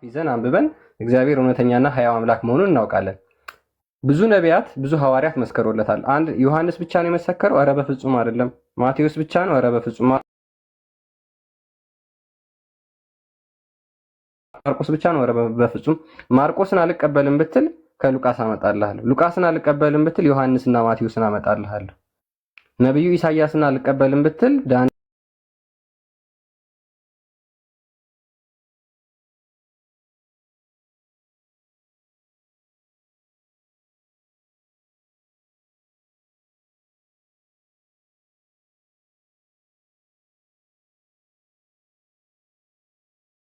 ይዘን አንብበን እግዚአብሔር እውነተኛና ሕያው አምላክ መሆኑን እናውቃለን። ብዙ ነቢያት ብዙ ሐዋርያት መስከሮለታል። አንድ ዮሐንስ ብቻ ነው የመሰከረው? ኧረ በፍጹም አይደለም። ማቴዎስ ብቻ ነው? ኧረ በፍጹም። ማርቆስ ብቻ ነው? ኧረ በፍጹም። ማርቆስን አልቀበልም ብትል ከሉቃስ አመጣልሃለሁ። ሉቃስን አልቀበልም ብትል ዮሐንስና ማቴዎስን አመጣልሃለሁ። ነብዩ ኢሳይያስን አልቀበልም ብትል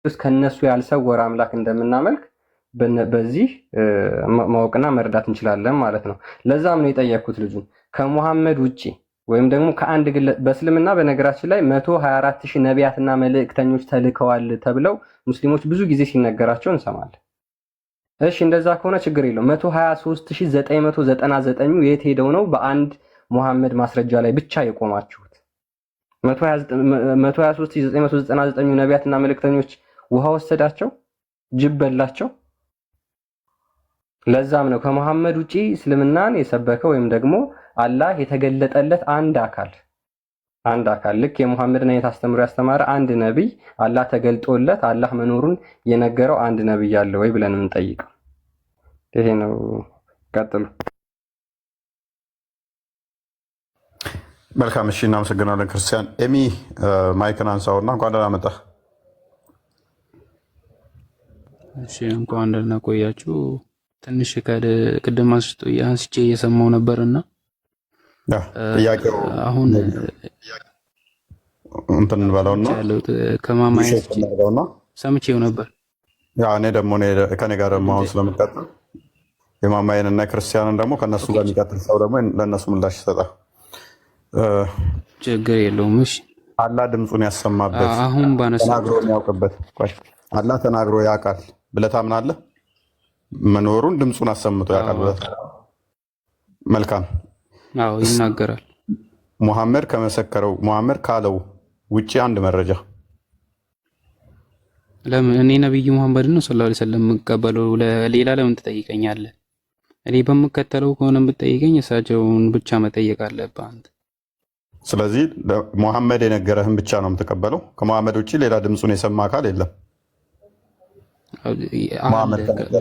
ከነሱ ያልሰወረ አምላክ እንደምናመልክ በዚህ ማወቅና መረዳት እንችላለን ማለት ነው። ለዛም ነው የጠየኩት ልጁን ከሙሐመድ ውጪ ወይም ደግሞ ከአንድ በእስልምና በነገራችን ላይ 124000 ነቢያትና መልእክተኞች ተልከዋል ተብለው ሙስሊሞች ብዙ ጊዜ ሲነገራቸው እንሰማለን። እሺ እንደዛ ከሆነ ችግር የለውም። 123999 የት ሄደው ነው በአንድ ሙሐመድ ማስረጃ ላይ ብቻ የቆማችሁት? 123999 ነቢያትና መልእክተኞች ውሃ ወሰዳቸው? ጅብ በላቸው? ለዛም ነው ከመሐመድ ውጪ እስልምናን የሰበከ ወይም ደግሞ አላህ የተገለጠለት አንድ አካል ልክ የመሐመድን አይነት አስተምሮ ያስተማረ አንድ ነብይ አላህ ተገልጦለት አላህ መኖሩን የነገረው አንድ ነብይ አለ ወይ ብለን እንጠይቀው። ይሄ ነው። ቀጥሉ። መልካም። እሺ፣ እናመሰግናለን ክርስቲያን። ኤሚ ማይክን አንሳውና እንኳን ደህና መጣህ። እሺ፣ እንኳን ደህና ቆያችሁ። ትንሽ ቅድም አንስቼ እየሰማው ነበርና ጥያቄው አሁን እንትን እንበለውና ያለሁት ከማማየት ሰምቼው ነበር። እኔ ደግሞ ከኔ ጋር ደግሞ አሁን ስለምቀጥል የማማየን እና ክርስቲያንን ደግሞ ከነሱ ጋር የሚቀጥል ሰው ደግሞ ለእነሱ ምላሽ ይሰጣል። ችግር የለውም። እሺ፣ አላህ ድምፁን ያሰማበት አሁን ተናግሮ የሚያውቅበት አላህ ተናግሮ ያውቃል ብለህ ታምናለህ? መኖሩን ድምፁን አሰምቶ ያውቃል ብለህ? መልካም። አዎ ይናገራል። ሙሐመድ ካለው ውጪ አንድ መረጃ። ለምን እኔ ነብዩ መሐመድ ነው ሰለላሁ ዐለይሂ ወሰለም የምቀበለው? ሌላ ለምን ትጠይቀኛለህ? እኔ በምከተለው ከሆነ ብትጠይቀኝ እሳቸውን ብቻ መጠየቅ አለብህ አንተ። ስለዚህ ሙሐመድ የነገረህን ብቻ ነው የምትቀበለው? ከሙሐመድ ውጪ ሌላ ድምፁን የሰማ አካል የለም?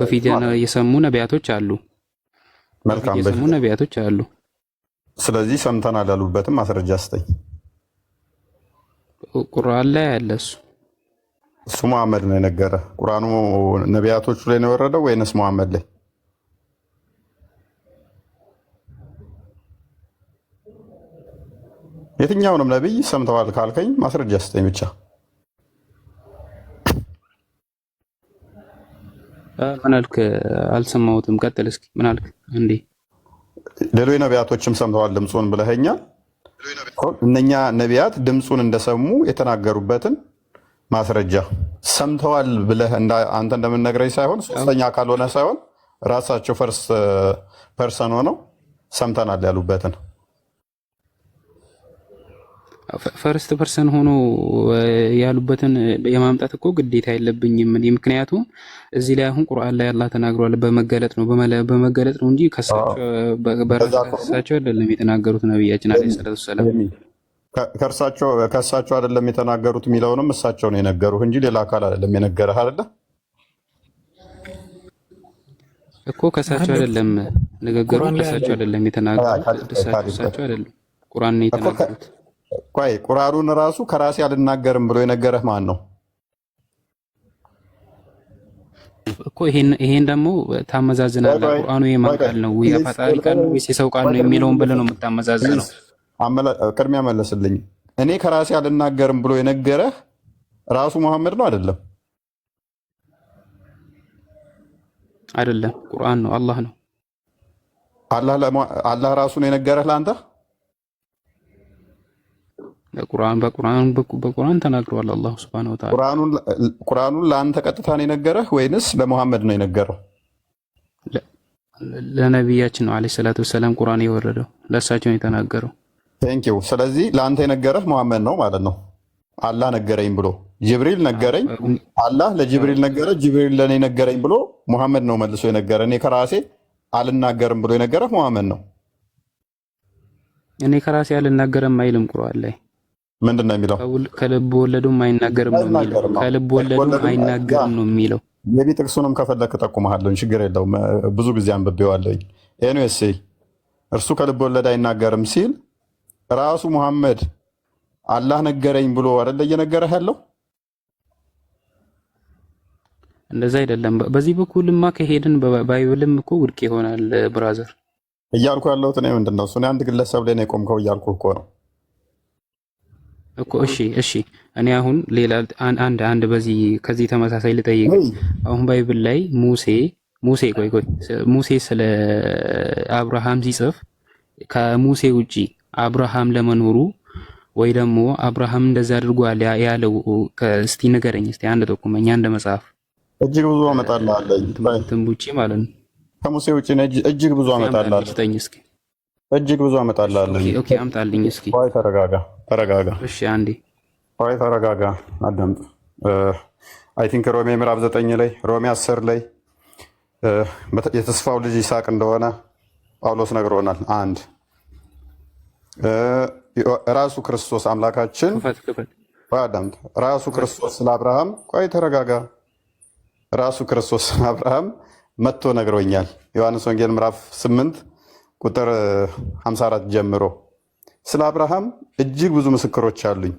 በፊት የሰሙ ነቢያቶች አሉ። መልካም፣ የሰሙ ነቢያቶች አሉ። ስለዚህ ሰምተናል ያሉበትም ማስረጃ ስጠኝ። ቁርአን ላይ ያለ እሱ መሐመድ ነው የነገረ። ቁርአኑ ነቢያቶቹ ላይ ነው የወረደው ወይንስ መሐመድ ላይ? የትኛውንም ነብይ ሰምተዋል ካልከኝ ማስረጃ ስጠኝ ብቻ። ምን አልክ? አልሰማሁትም። ቀጥል እስኪ። ምን አልክ? እንዴ ሌሎች ነቢያቶችም ሰምተዋል ድምፁን ብለኸኛል። እነኛ ነቢያት ድምፁን እንደሰሙ የተናገሩበትን ማስረጃ ሰምተዋል ብለህ አንተ እንደምንነግረኝ ሳይሆን ሶስተኛ አካል ሆነ ሳይሆን ራሳቸው ፈርስት ፐርሰን ሆነው ሰምተናል ያሉበትን ፈርስት ፐርሰን ሆኖ ያሉበትን የማምጣት እኮ ግዴታ የለብኝም። ምክንያቱም እዚህ ላይ አሁን ቁርአን ላይ አላህ ተናግሯል። በመገለጥ ነው እንጂ ከሳቸው አይደለም የተናገሩት ነብያችን አለይሂ ሰላቱ ሰላም። ከእሳቸው አይደለም የተናገሩት የሚለውንም እሳቸው ነው የነገሩህ እንጂ ሌላ አካል አይደለም የነገረህ አይደለ እኮ። ከእሳቸው አይደለም ንግግሩ፣ ከእሳቸው አይደለም የተናገሩት፣ እሳቸው አይደለም ቁርአን ነው የተናገሩት። ቆይ ቁርአኑን ራሱ ከራሴ አልናገርም ብሎ የነገረህ ማን ነው እኮ? ይሄን ደግሞ ታመዛዝናለህ። ቁርአኑ የማን ቃል ነው? የፈጣሪ ቃል ነው ወይስ የሰው ቃል ነው የሚለውን ብለህ ነው የምታመዛዝነው። ቅድሚያ መለስልኝ። እኔ ከራሴ አልናገርም ብሎ የነገረህ ራሱ መሐመድ ነው አይደለም? አይደለም፣ ቁርአን ነው፣ አላህ ነው። አላህ ራሱ ነው የነገረህ ለአንተ? በቁርአን ተናግሯል አላህ ሱብሓነሁ ወተዓላ። ቁርአኑን ለአንተ ቀጥታ ነው የነገረህ ወይንስ ለሙሐመድ ነው የነገረው? ለነቢያችን ነው አለይሂ ሰላቱ ወሰላም ቁርአን የወረደው፣ ለእሳቸው ነው የተናገረው። ቴንክ ዩ። ስለዚህ ለአንተ የነገረህ ሙሐመድ ነው ማለት ነው። አላህ ነገረኝ ብሎ ጅብሪል ነገረኝ፣ አላህ ለጅብሪል ነገረ፣ ጅብሪል ለእኔ ነገረኝ ብሎ ሙሐመድ ነው መልሶ የነገረ። እኔ ከራሴ አልናገርም ብሎ የነገረ ሙሐመድ ነው። እኔ ከራሴ አልናገርም አይልም ቁርአን ላይ። ምንድን ነው የሚለው? ከልብ ወለዱም አይናገርም ነው የሚለው። ከልብ ወለዱም አይናገርም ነው የሚለው። የቢ ጥቅሱንም ከፈለክ ጠቁመሃለሁኝ፣ ችግር የለውም። ብዙ ጊዜ አንብቤዋለሁኝ። ኤኒዌይስ እርሱ ከልብ ወለድ አይናገርም ሲል ራሱ ሙሐመድ አላህ ነገረኝ ብሎ አይደለ እየነገረህ ያለው? እንደዛ አይደለም። በዚህ በኩልማ ከሄድን ባይብልም እኮ ውድቅ ይሆናል ብራዘር። እያልኩ ያለሁት እኔ ምንድን ነው እሱ አንድ ግለሰብ ላይ ነው የቆምከው እያልኩ እኮ ነው እኮ። እሺ እኔ አሁን ሌላ አንድ በዚህ ከዚህ ተመሳሳይ ልጠይቅ። አሁን ባይብል ላይ ሙሴ ሙሴ ስለ አብርሃም ሲጽፍ ከሙሴ ውጪ አብርሃም ለመኖሩ ወይ ደግሞ አብርሃም እንደዛ አድርጓል ያለው እስቲ ንገረኝ፣ እስቲ አንድ ጠቁመኝ፣ አንድ መጽሐፍ። እጅግ ብዙ አመጣልሃለሁ ውጪ ማለት ነው። ከሙሴ ውጪ እጅግ ብዙ አመጣልሃለሁ። እስኪ እጅግ ብዙ አመጣልሃለሁ። ኦኬ አምጣልኝ እስኪ። ቆይ ተረጋጋ። እሺ አንዴ ቆይ ተረጋጋ፣ አዳምጥ። አይ ቲንክ ሮሜ ምዕራፍ 9 ላይ ሮሜ 10 ላይ የተስፋው ልጅ ይስሐቅ እንደሆነ ጳውሎስ ነግሮናል። አንድ ራሱ ክርስቶስ አምላካችን አዳምጥ። ራሱ ክርስቶስ ስለ አብርሃም ቆይ ተረጋጋ። ራሱ ክርስቶስ ስለ አብርሃም መጥቶ ነግሮኛል። ዮሐንስ ወንጌል ምዕራፍ 8 ቁጥር 54 ጀምሮ ስለ አብርሃም እጅግ ብዙ ምስክሮች አሉኝ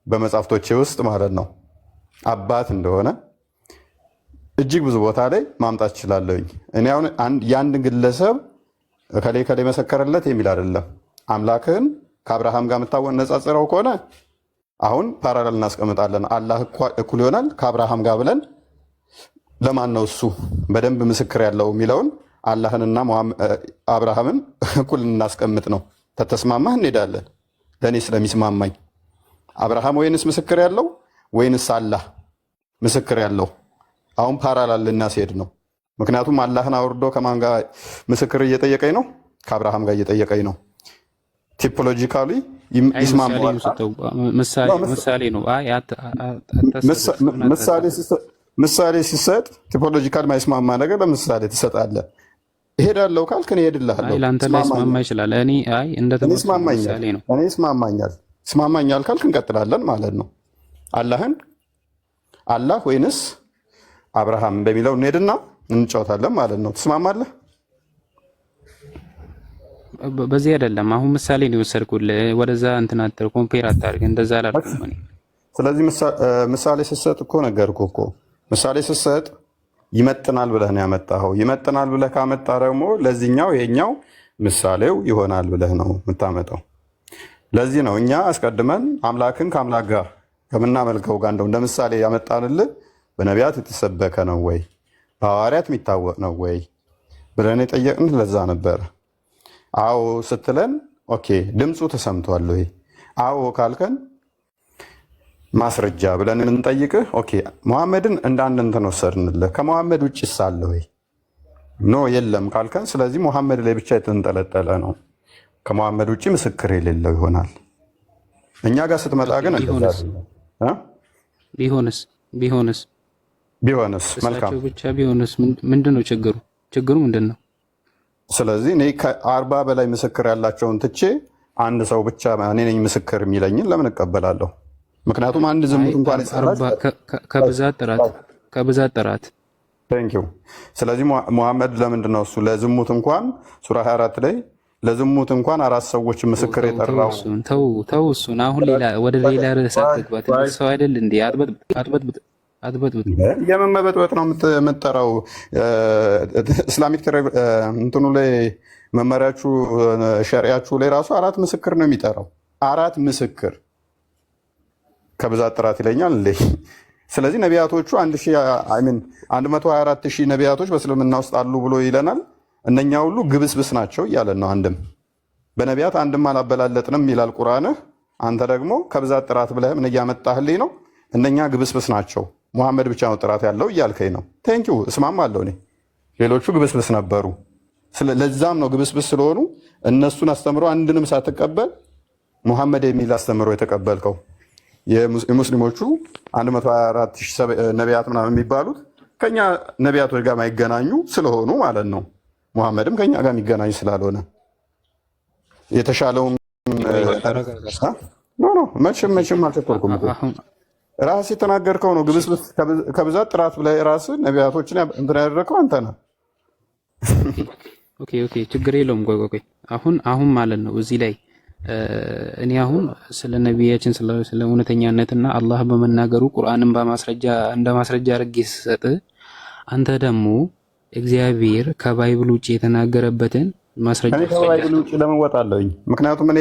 በመጽሐፍቶቼ ውስጥ ማለት ነው። አባት እንደሆነ እጅግ ብዙ ቦታ ላይ ማምጣት እችላለሁኝ። እኔ አሁን የአንድ ግለሰብ ከሌ መሰከረለት የሚል አይደለም። አምላክህን ከአብርሃም ጋር የምታነጻጽረው ከሆነ አሁን ፓራላል እናስቀምጣለን። አላህ እኩል ይሆናል ከአብርሃም ጋር ብለን ለማን ነው እሱ በደንብ ምስክር ያለው የሚለውን አላህንና አብርሃምን እኩል እናስቀምጥ ነው። ተተስማማህ እንሄዳለን። ለእኔ ስለሚስማማኝ አብርሃም ወይንስ ምስክር ያለው ወይንስ አላህ ምስክር ያለው? አሁን ፓራላል ልናስሄድ ነው። ምክንያቱም አላህን አውርዶ ከማን ጋር ምስክር እየጠየቀኝ ነው? ከአብርሃም ጋር እየጠየቀኝ ነው። ቲፖሎጂካሊ ይስማማል። ምሳሌ ሲሰጥ ቲፖሎጂካል ማይስማማ ነገር ለምሳሌ ትሰጣለህ። እሄዳለሁ ካልክ እኔ እሄድልሃለሁ። ለአንተ ላይ ይስማማ ይችላል። እኔ ይስማማኛል ካልክ እንቀጥላለን ማለት ነው። አላህ ወይንስ አብርሃም በሚለው እንሄድና እንጫወታለን ማለት ነው። ትስማማለህ? በዚህ አይደለም። አሁን ምሳሌ ነው የወሰድኩልህ። ወደዛ እንትን አትር ኮምፔር አታርግ። እንደዛ አላልኩም እኔ። ስለዚህ ምሳሌ ስትሰጥ እኮ ነገርኩህ እኮ ምሳሌ ስትሰጥ ይመጥናል ብለህ ነው ያመጣኸው። ይመጥናል ብለህ ካመጣ ደግሞ ለዚህኛው ይሄኛው ምሳሌው ይሆናል ብለህ ነው የምታመጣው። ለዚህ ነው እኛ አስቀድመን አምላክን ከአምላክ ጋር ከምናመልከው ጋር እንደው እንደ ምሳሌ ያመጣንልህ በነቢያት የተሰበከ ነው ወይ በሐዋርያት የሚታወቅ ነው ወይ ብለን የጠየቅን ለዛ ነበረ። አዎ ስትለን ኦኬ ድምፁ ተሰምቷል ወይ? አዎ ካልከን ማስረጃ ብለን የምንጠይቅህ ኦኬ መሐመድን እንደ አንድ እንትን ወሰድንልህ። ከመሐመድ ውጭ ሳለ ወይ ኖ የለም ካልከን፣ ስለዚህ መሐመድ ላይ ብቻ የተንጠለጠለ ነው፣ ከመሐመድ ውጭ ምስክር የሌለው ይሆናል። እኛ ጋር ስትመጣ ግን ቢሆንስ መልካም ብቻ ቢሆንስ ምንድን ነው ችግሩ? ችግሩ ምንድን ነው? ስለዚህ እኔ ከ40 በላይ ምስክር ያላቸውን ትቼ አንድ ሰው ብቻ እኔ ነኝ ምስክር የሚለኝን ለምን እቀበላለሁ? ምክንያቱም አንድ ዝሙት እንኳን ከብዛት ጥራት ቴንኪው። ስለዚህ ሙሐመድ ለምንድን ነው እሱ ለዝሙት እንኳን ሱራ 24 ላይ ለዝሙት እንኳን 4 ሰዎች ምስክር የጠራው? ተው እሱን አሁን ወደ ሌላ ርዕስ አትግባት። ሰው አይደል እንዴ? አትበጥብጥ። የምን መበጥበጥ ነው የምትጠራው? ኢስላሚክ እንትኑ ላይ መመሪያችሁ ሸሪያችሁ ላይ ራሱ 4 ምስክር ነው የሚጠራው። 4 ምስክር ከብዛት ጥራት ይለኛል እንዴ? ስለዚህ ነቢያቶቹ 124,000 ነቢያቶች በእስልምና ውስጥ አሉ ብሎ ይለናል። እነኛ ሁሉ ግብስብስ ናቸው እያለን ነው። በነቢያት አንድም አላበላለጥንም ይላል ቁርአንህ። አንተ ደግሞ ከብዛት ጥራት ብለህ ምን እያመጣህልኝ ነው? እነኛ ግብስብስ ናቸው፣ ሙሐመድ ብቻ ነው ጥራት ያለው እያልከኝ ነው። ቴንኪው እስማማለሁ። እኔ ሌሎቹ ግብስብስ ነበሩ። ለዛም ነው ግብስብስ ስለሆኑ እነሱን አስተምሮ አንድንም ሳትቀበል ሙሐመድ የሚል አስተምሮ የተቀበልከው። የሙስሊሞቹ 124 ሺህ ነቢያት ምናምን የሚባሉት ከኛ ነቢያቶች ጋር ማይገናኙ ስለሆኑ ማለት ነው። ሙሐመድም ከኛ ጋር የሚገናኝ ስላልሆነ የተሻለውም መቼም አልቸኮልኩም። ራስ የተናገርከው ነው። ግብስብስ ከብዛት ጥራት ብለህ ራስህ ነቢያቶችን እንትን ያደረግከው አንተ ነህ። ኦኬ ችግር የለውም። ቆይ አሁን ማለት ነው እዚህ ላይ እኔ አሁን ስለ ነቢያችን ስለ እውነተኛነትና አላህ በመናገሩ ቁርአንን እንደ ማስረጃ አድርጌ ስሰጥ፣ አንተ ደግሞ እግዚአብሔር ከባይብል ውጭ የተናገረበትን ማስረጃ ከባይብል ውጭ ለምን እወጣለሁኝ? ምክንያቱም እኔ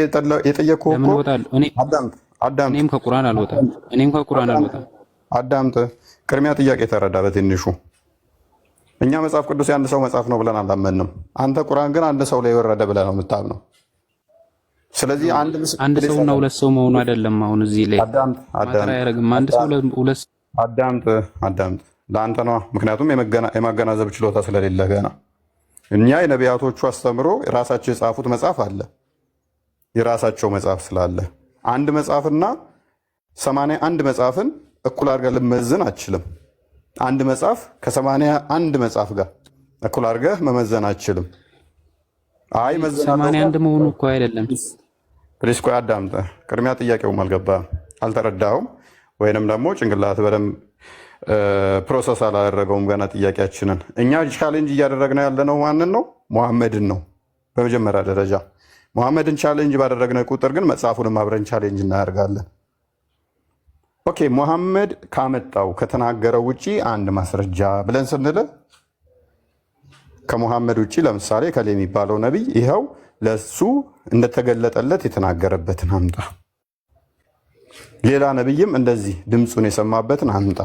የጠየቅኩህ እኮ እኔም ከቁርአን አልወጣም። አዳምጥ። ቅድሚያ ጥያቄ ተረዳ በትንሹ። እኛ መጽሐፍ ቅዱስ የአንድ ሰው መጽሐፍ ነው ብለን አላመንም። አንተ ቁርአን ግን አንድ ሰው ላይ የወረደ ብለህ ነው የምታምነው። ስለዚህ አንድ ሰውና ሁለት ሰው መሆኑ አይደለም። አሁን እዚህ ላይ አንድ ሰው ሁለት አዳምጥ። ለአንተ ነዋ። ምክንያቱም የማገናዘብ ችሎታ ስለሌለ ገና እኛ የነቢያቶቹ አስተምሮ የራሳቸው የጻፉት መጽሐፍ አለ። የራሳቸው መጽሐፍ ስላለ አንድ መጽሐፍና 81 መጽሐፍን እኩል አድርገህ ልመዝን አትችልም። አንድ መጽሐፍ ከ81 መጽሐፍ ጋር እኩል አድርገህ መመዘን አትችልም። አይ 81 መሆኑ እኮ አይደለም። ፕሊስ ቆይ አዳምጠህ። ቅድሚያ ጥያቄውም አልገባህም፣ አልተረዳኸውም፣ ወይንም ደግሞ ጭንቅላት በደንብ ፕሮሰስ አላደረገውም ገና ጥያቄያችንን። እኛ ቻሌንጅ እያደረግነው ያለነው ማንን ነው? ሙሐመድን ነው። በመጀመሪያ ደረጃ ሙሐመድን ቻሌንጅ ባደረግነ ቁጥር ግን መጽሐፉንም አብረን ቻሌንጅ እናደርጋለን። ኦኬ ሙሐመድ ካመጣው ከተናገረው ውጪ አንድ ማስረጃ ብለን ስንል ከሙሐመድ ውጪ ለምሳሌ ከሌ የሚባለው ነቢይ ይኸው ለሱ እንደተገለጠለት የተናገረበትን አምጣ። ሌላ ነቢይም እንደዚህ ድምፁን የሰማበትን አምጣ።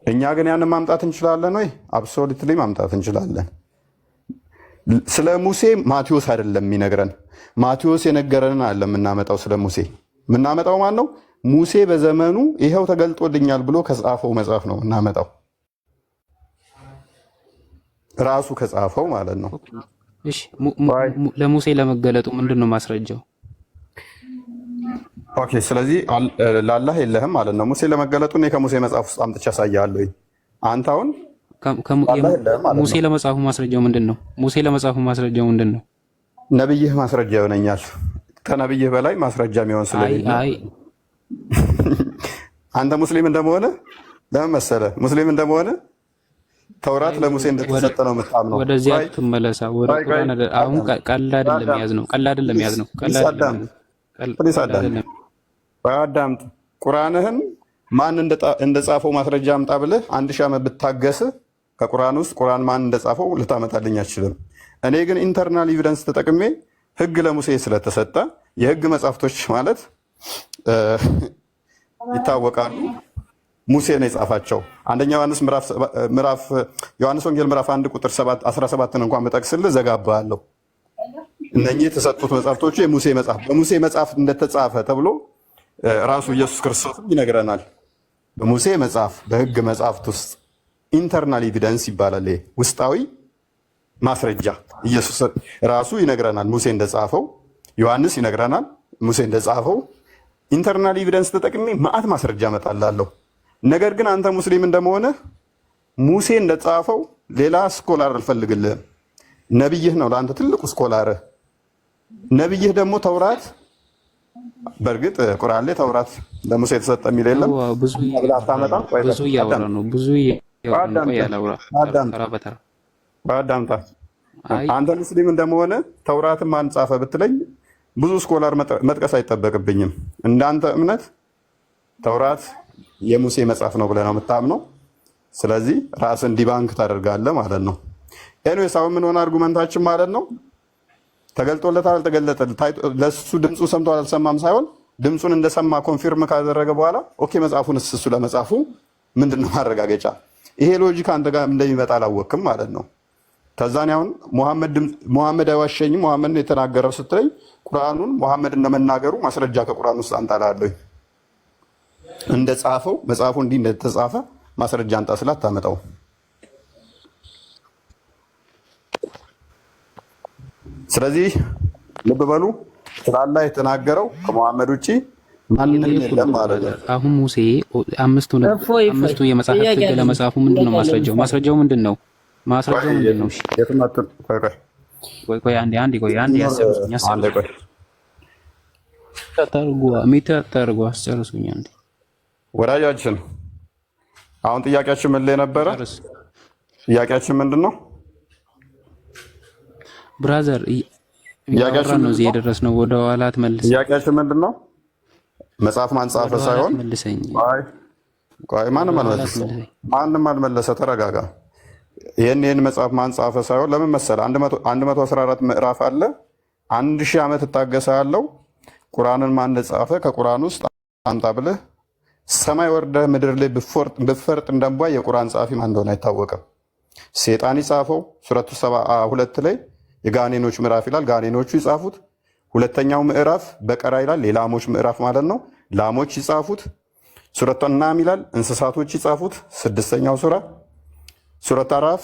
እኛ ግን ያንን ማምጣት እንችላለን ወይ? አብሶሉትሊ ማምጣት እንችላለን። ስለ ሙሴ ማቴዎስ አይደለም የሚነግረን። ማቴዎስ የነገረንን አለ የምናመጣው። ስለ ሙሴ የምናመጣው ማን ነው? ሙሴ በዘመኑ ይኸው ተገልጦልኛል ብሎ ከጻፈው መጽሐፍ ነው የምናመጣው። ራሱ ከጻፈው ማለት ነው። እሺ ለሙሴ ለመገለጡ ምንድን ነው ማስረጃው? ኦኬ ስለዚህ ለአላህ የለህም ማለት ነው። ሙሴ ለመገለጡ እኔ ከሙሴ መጽሐፍ ውስጥ አምጥቼ አሳያለሁ። አንተ አሁን ሙሴ ለመጽሐፉ ማስረጃው ምንድን ነው? ሙሴ ለመጽሐፉ ማስረጃው ምንድን ነው? ነብይህ ማስረጃ ይሆነኛል። ከነብይህ በላይ ማስረጃ የሚሆን ስለሌለ አንተ ሙስሊም እንደመሆነ ለምን መሰለህ? ሙስሊም እንደመሆነ ተውራት ለሙሴ እንደተሰጠ ነው የምታምነው። ወደዚያ ትመለሳ። ወደ ቁርአን አሁን ቀላል አይደለም ያዝ ነው። አዳምጥ። ቁርአንህን ማን እንደጻፈው ማስረጃ አምጣ ብለህ 1000 ዓመት ብታገስ ከቁርአን ውስጥ ቁርአን ማን እንደጻፈው ልታመጣልኝ አትችልም። እኔ ግን ኢንተርናል ኤቪደንስ ተጠቅሜ ህግ ለሙሴ ስለተሰጠ የህግ መጽሐፍቶች ማለት ይታወቃሉ። ሙሴ ነው የጻፋቸው። አንደኛ ዮሐንስ ወንጌል ምዕራፍ 1 ቁጥር 17 እንኳን በጠቅስልህ ዘጋባለሁ። እነኚህ የተሰጡት መጽሐፍቶቹ የሙሴ መጽሐፍ በሙሴ መጽሐፍ እንደተጻፈ ተብሎ ራሱ ኢየሱስ ክርስቶስም ይነግረናል። በሙሴ መጽሐፍ በህግ መጽሐፍት ውስጥ ኢንተርናል ኤቪደንስ ይባላል። ውስጣዊ ማስረጃ ኢየሱስ ራሱ ይነግረናል። ሙሴ እንደጻፈው ዮሐንስ ይነግረናል። ሙሴ እንደጻፈው ኢንተርናል ኤቪደንስ ተጠቅሜ ማአት ማስረጃ እመጣላለሁ። ነገር ግን አንተ ሙስሊም እንደመሆነ ሙሴ እንደጻፈው ሌላ ስኮላር አልፈልግልህም። ነብይህ ነው ለአንተ ትልቁ ስኮላርህ። ነብይህ ደግሞ ተውራት። በእርግጥ ቁርአን ላይ ተውራት ለሙሴ የተሰጠ የሚል የለም። ብዙ እያወራ ነው። አዳምጣ። አንተ ሙስሊም እንደመሆነ ተውራትን ማን ጻፈ ብትለኝ ብዙ ስኮላር መጥቀስ አይጠበቅብኝም። እንዳንተ እምነት ተውራት የሙሴ መጽሐፍ ነው ብለህ ነው የምታምነው። ስለዚህ ራስን ዲባንክ ታደርጋለህ ማለት ነው። ኤኒዌይስ አሁን ምን ሆነ አርጉመንታችን ማለት ነው? ተገልጦለታል አልተገለጠልህ፣ ለሱ ድምፁ ሰምቷል አልሰማም ሳይሆን ድምፁን እንደሰማ ኮንፊርም ካደረገ በኋላ ኦኬ መጽሐፉን እሱ ለመጽሐፉ ምንድነው ማረጋገጫ? ይሄ ሎጂክ አንተ ጋር እንደሚመጣ አላወቅም ማለት ነው። ከዛኔ አሁን ሙሐመድ አይዋሸኝም ሙሐመድ የተናገረው ስትለኝ ቁርአኑን ሙሐመድ እንደመናገሩ ማስረጃ ከቁርአን ውስጥ አንጣላለሁ። እንደጻፈው መጽሐፉ እንዲህ እንደተጻፈ ማስረጃ አንጣ ስላት ታመጣው። ስለዚህ ልብ በሉ ስለ አላህ የተናገረው ከሙሐመድ ውጪ ማንም የለም ማለት ነው። አሁን ሙሴ አምስቱ የመጽሐፍ ሕግ ለመጻፉ ምንድነው ማስረጃው? ማስረጃው ምንድነው? ማስረጃው ምንድነው? እሺ ቆይ አንዴ ያስጨርሱኝ። ታርጉ አስጨርሱኝ አንዴ። ወዳጃችን አሁን ጥያቄያችን ምን ላይ ነበረ? ጥያቄያችን ምንድነው? ብራዘር እያወራን ነው እዚህ የደረስነው። ወደ ኋላ አትመልስ። ጥያቄያችን ምንድነው? መጽሐፍ ማን ጻፈ ሳይሆን ቆይ ማንም አልመለሰ። ተረጋጋ። ይሄን መጽሐፍ ማን ጻፈ ሳይሆን ለምን መሰለህ 114 ምዕራፍ አለ። 1000 ዓመት እታገሳለሁ። ቁርአንን ማን ጻፈ? ከቁርአን ውስጥ አምጣ ብለህ ሰማይ ወርደህ ምድር ላይ ብፈርጥ እንደንቧ የቁርአን ጻፊ ማን እንደሆነ አይታወቅም። ሴጣን ይጻፈው ሱረቱ 72 ላይ የጋኔኖች ምዕራፍ ይላል። ጋኔኖቹ ይጻፉት። ሁለተኛው ምዕራፍ በቀራ ይላል። የላሞች ምዕራፍ ማለት ነው። ላሞች ይጻፉት። ሱረቱ አናም ይላል። እንስሳቶች ይጻፉት። ስድስተኛው ሱረቱ አራፍ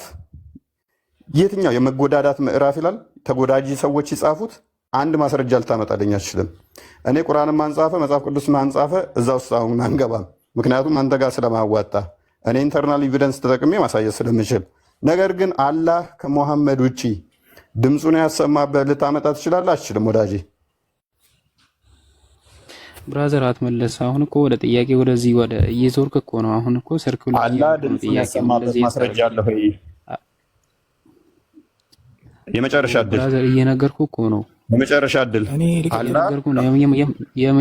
የትኛው የመጎዳዳት ምዕራፍ ይላል። ተጎዳጂ ሰዎች ይጻፉት። አንድ ማስረጃ ልታመጣልኝ አትችልም። እኔ ቁርአንን ማንጻፈ መጽሐፍ ቅዱስ ማንጻፈ እዛ ውስጥ አሁን አንገባም። ምክንያቱም አንተ ጋር ስለማዋጣ እኔ ኢንተርናል ኤቪደንስ ተጠቅሜ ማሳየት ስለምችል። ነገር ግን አላህ ከሙሐመድ ውጪ ድምፁን ያሰማበት ልታመጣ ትችላለህ? አትችልም ወዳጄ። ብራዘር አትመለስ። አሁን እኮ ወደ ጥያቄ ወደዚህ ወደ እየዞርክ እኮ ነው። አሁን እኮ ሰርክሉ አላህ ድምፁን ያሰማበት ማስረጃ አለ ወይ? የመጨረሻ ዕድል ብራዘር እየነገርኩ እኮ ነው። የመጨረሻ ዕድል እየነገርኩ ነው።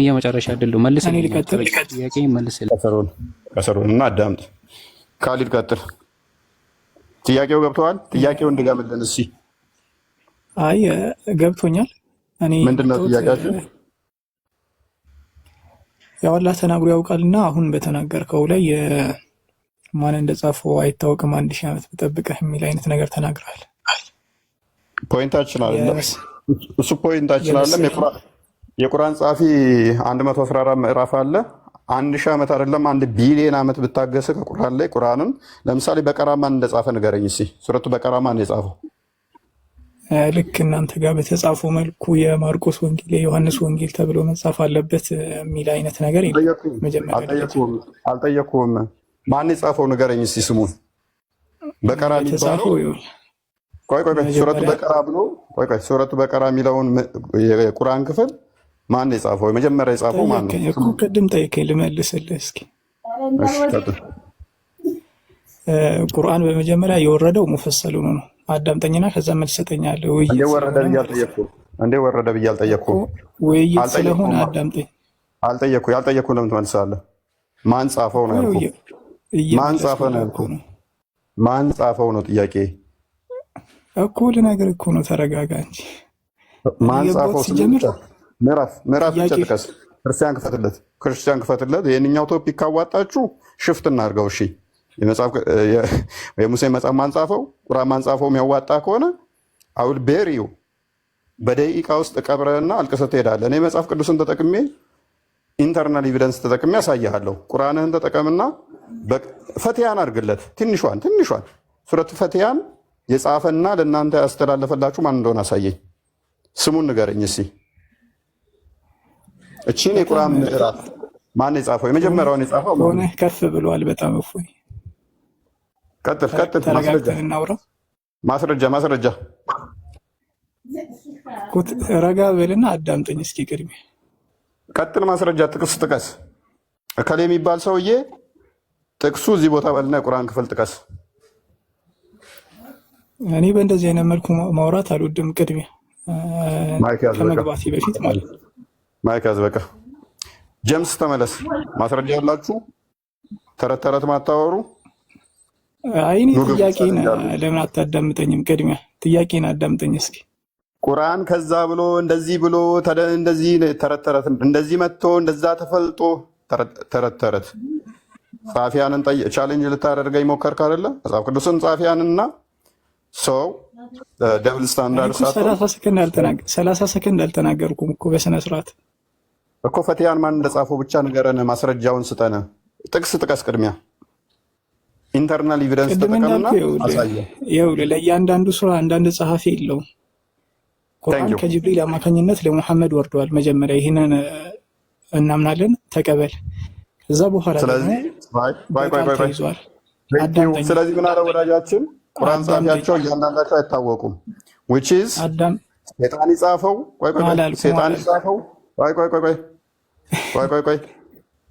የመጨረሻ ዕድል ነው። መልስ ጥያቄ መልስ። ከሰሩን እና አዳምጥ። ካሊድ ቀጥል። ጥያቄው ገብተዋል? ጥያቄው እንድገምልን እስኪ። አይ ገብቶኛል። እኔ ምንድነው ጥያቄያችሁ? ያው አላህ ተናግሮ ያውቃልና አሁን በተናገርከው ላይ ማን እንደጻፈው አይታወቅም 1000 ዓመት ብጠብቅህ የሚል አይነት ነገር ተናግራል። ፖይንታችን አይደለም እሱ ፖይንታችን አይደለም። የቁርአን ጻፊ 114 ምዕራፍ አለ። 1000 ዓመት አይደለም 1 ቢሊዮን ዓመት ብታገሰ ከቁርአን ላይ ቁርአንን ለምሳሌ በቀራ ማን እንደጻፈ ንገረኝ እስኪ። ሱረቱ በቀራ ማን የጻፈው? ልክ እናንተ ጋር በተጻፈው መልኩ የማርቆስ ወንጌል የዮሐንስ ወንጌል ተብሎ መጻፍ አለበት የሚል አይነት ነገር አልጠየኩም። ማን የጻፈው ንገረኝ እስኪ ስሙን። በቀራ የሚባለው ቆይ ሱረቱ በቀራ ብሎ ሱረቱ በቀራ የሚለውን የቁርአን ክፍል ማን የጻፈው? የመጀመሪያ የጻፈው ማን ነው? እኮ ቅድም ጠይቀኝ ልመልስልህ እስኪ። ቁርአን በመጀመሪያ የወረደው ሙፈሰል ሆኖ ነው። አዳምጠኝና ከዛ መልስ ሰጠኛለሁ። እንዴ ወረደ ብዬ አልጠየኩም። ውይይት ስለሆነ አዳምጠኝ። ያልጠየኩህ ለምን ትመልሳለህ? ማን ጻፈው ነው ያልኩህ። ማን ጻፈው ነው ያልኩህ። ማን ጻፈው ነው ጥያቄ እኮ ልነግርህ እኮ ነው። ተረጋጋ እንጂ። ማን ጻፈው ሲጀምር ምዕራፍ ብቻ ጥቀስ። ክርስቲያን ክፈትለት። ይሄንኛው ቶፒክ ካዋጣችሁ ሽፍት እናድርገው። እሺ የሙሴ መጽሐፍ ማን ጻፈው? ቁርአን ማን ጻፈው? የሚያዋጣ ከሆነ አውል ቤሪው በደቂቃ ውስጥ ቀብረህና አልቅሰህ ትሄዳለህ። እኔ መጽሐፍ ቅዱስን ተጠቅሜ ኢንተርናል ኤቪደንስ ተጠቅሜ ያሳያለሁ። ቁርአንህን ተጠቀምና ፈትያን አድርግለት። ትንሿን ሱረቱ ፈትያን የጻፈና ለእናንተ ያስተላለፈላችሁ ማን እንደሆነ አሳየኝ። ስሙን ንገረኝ እስኪ። እቺን የቁርአን ምዕራፍ ማን የጻፈው? የመጀመሪያውን የጻፈው ሆነ ከፍ ብሏል በጣም እፎይ። ቀጥል። ማስረጃ ረጋ በልና አዳምጠኝ እስኪ ቅድሚያ። ቀጥል። ማስረጃ ጥቀስ። እከሌ የሚባል ሰውዬ ጥቅሱ እዚህ ቦታ በልና የቁርአን ክፍል ጥቀስ። እኔ በእንደዚህ አይነት መልኩ ማውራት አልወድም። ቅድሚያ ከመግባቴ በፊት ማለት ነው። ማይክ ያዝ በቃ። ጀምስ ተመለስ። ማስረጃ ያላችሁ ተረት ማታወሩ። አይኔ ጥያቄን ለምን አታዳምጠኝም? ቅድሚያ ጥያቄን አዳምጠኝ እስኪ። ቁርአን ከዛ ብሎ እንደዚህ ብሎ እንደዚህ ተረት እንደዚህ መጥቶ እንደዛ ተፈልጦ ተረት ጻፊያንን ቻሌንጅ ልታደርገኝ ሞከርክ አይደለ? መጽሐፍ ቅዱስን ጻፊያንና ሰው ደብል ስታንዳርድ 30 ሰከንድ አልተናገርኩም እኮ በስነ ስርዓት እኮ። ፈትያን ማን እንደጻፈው ብቻ ንገረን፣ ማስረጃውን ስጠን። ጥቅስ ጥቀስ ቅድሚያ። ኢንተርናል ኤቪደንስ ተጠቀምና አሳየ። ይኸውልህ ለእያንዳንዱ ስራ አንዳንድ ጸሐፊ የለውም። ቁርአን ከጅብሪል አማካኝነት ለሙሐመድ ወርዷል። መጀመሪያ ይህንን እናምናለን፣ ተቀበል። ከዛ በኋላ ስለዚህ ተይዟል። ስለዚህ ምን አለ ወዳጃችን? ቁርአን ጻፊያቸው እያንዳንዳቸው አይታወቁም። which is ሴጣን ይጻፈው ሴጣን ይጻፈው ቆይ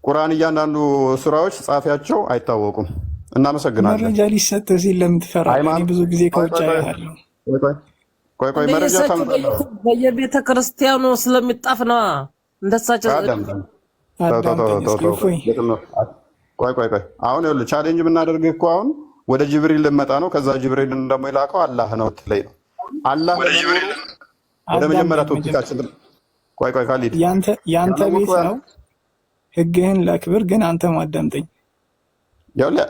ቁርአን እያንዳንዱ ሱራዎች ጻፊያቸው አይታወቁም። እናመሰግናለን። መረጃ ሊሰጥ ሲል ለምን ትፈራለህ? ብዙ ጊዜ ከውጭ ያያለሁ። ቆይ መረጃ ታመጣለህ። በየቤተ ክርስቲያኑ ስለሚጣፍ ነው እንደሳቸው። ቆይ አሁን ይኸውልህ ቻሌንጅ የምናደርግህ እኮ አሁን ወደ ጅብሪል ልመጣ ነው። ከዛ ጅብሪልን ደግሞ የላከው አላህ ነው ትለኝ ነው። አላህ ወደ መጀመሪያ ቶፒካችን ቆይ ካሊድ ያንተ ቤት ነው። ህግህን ላክብር፣ ግን አንተ ማዳምጠኝ።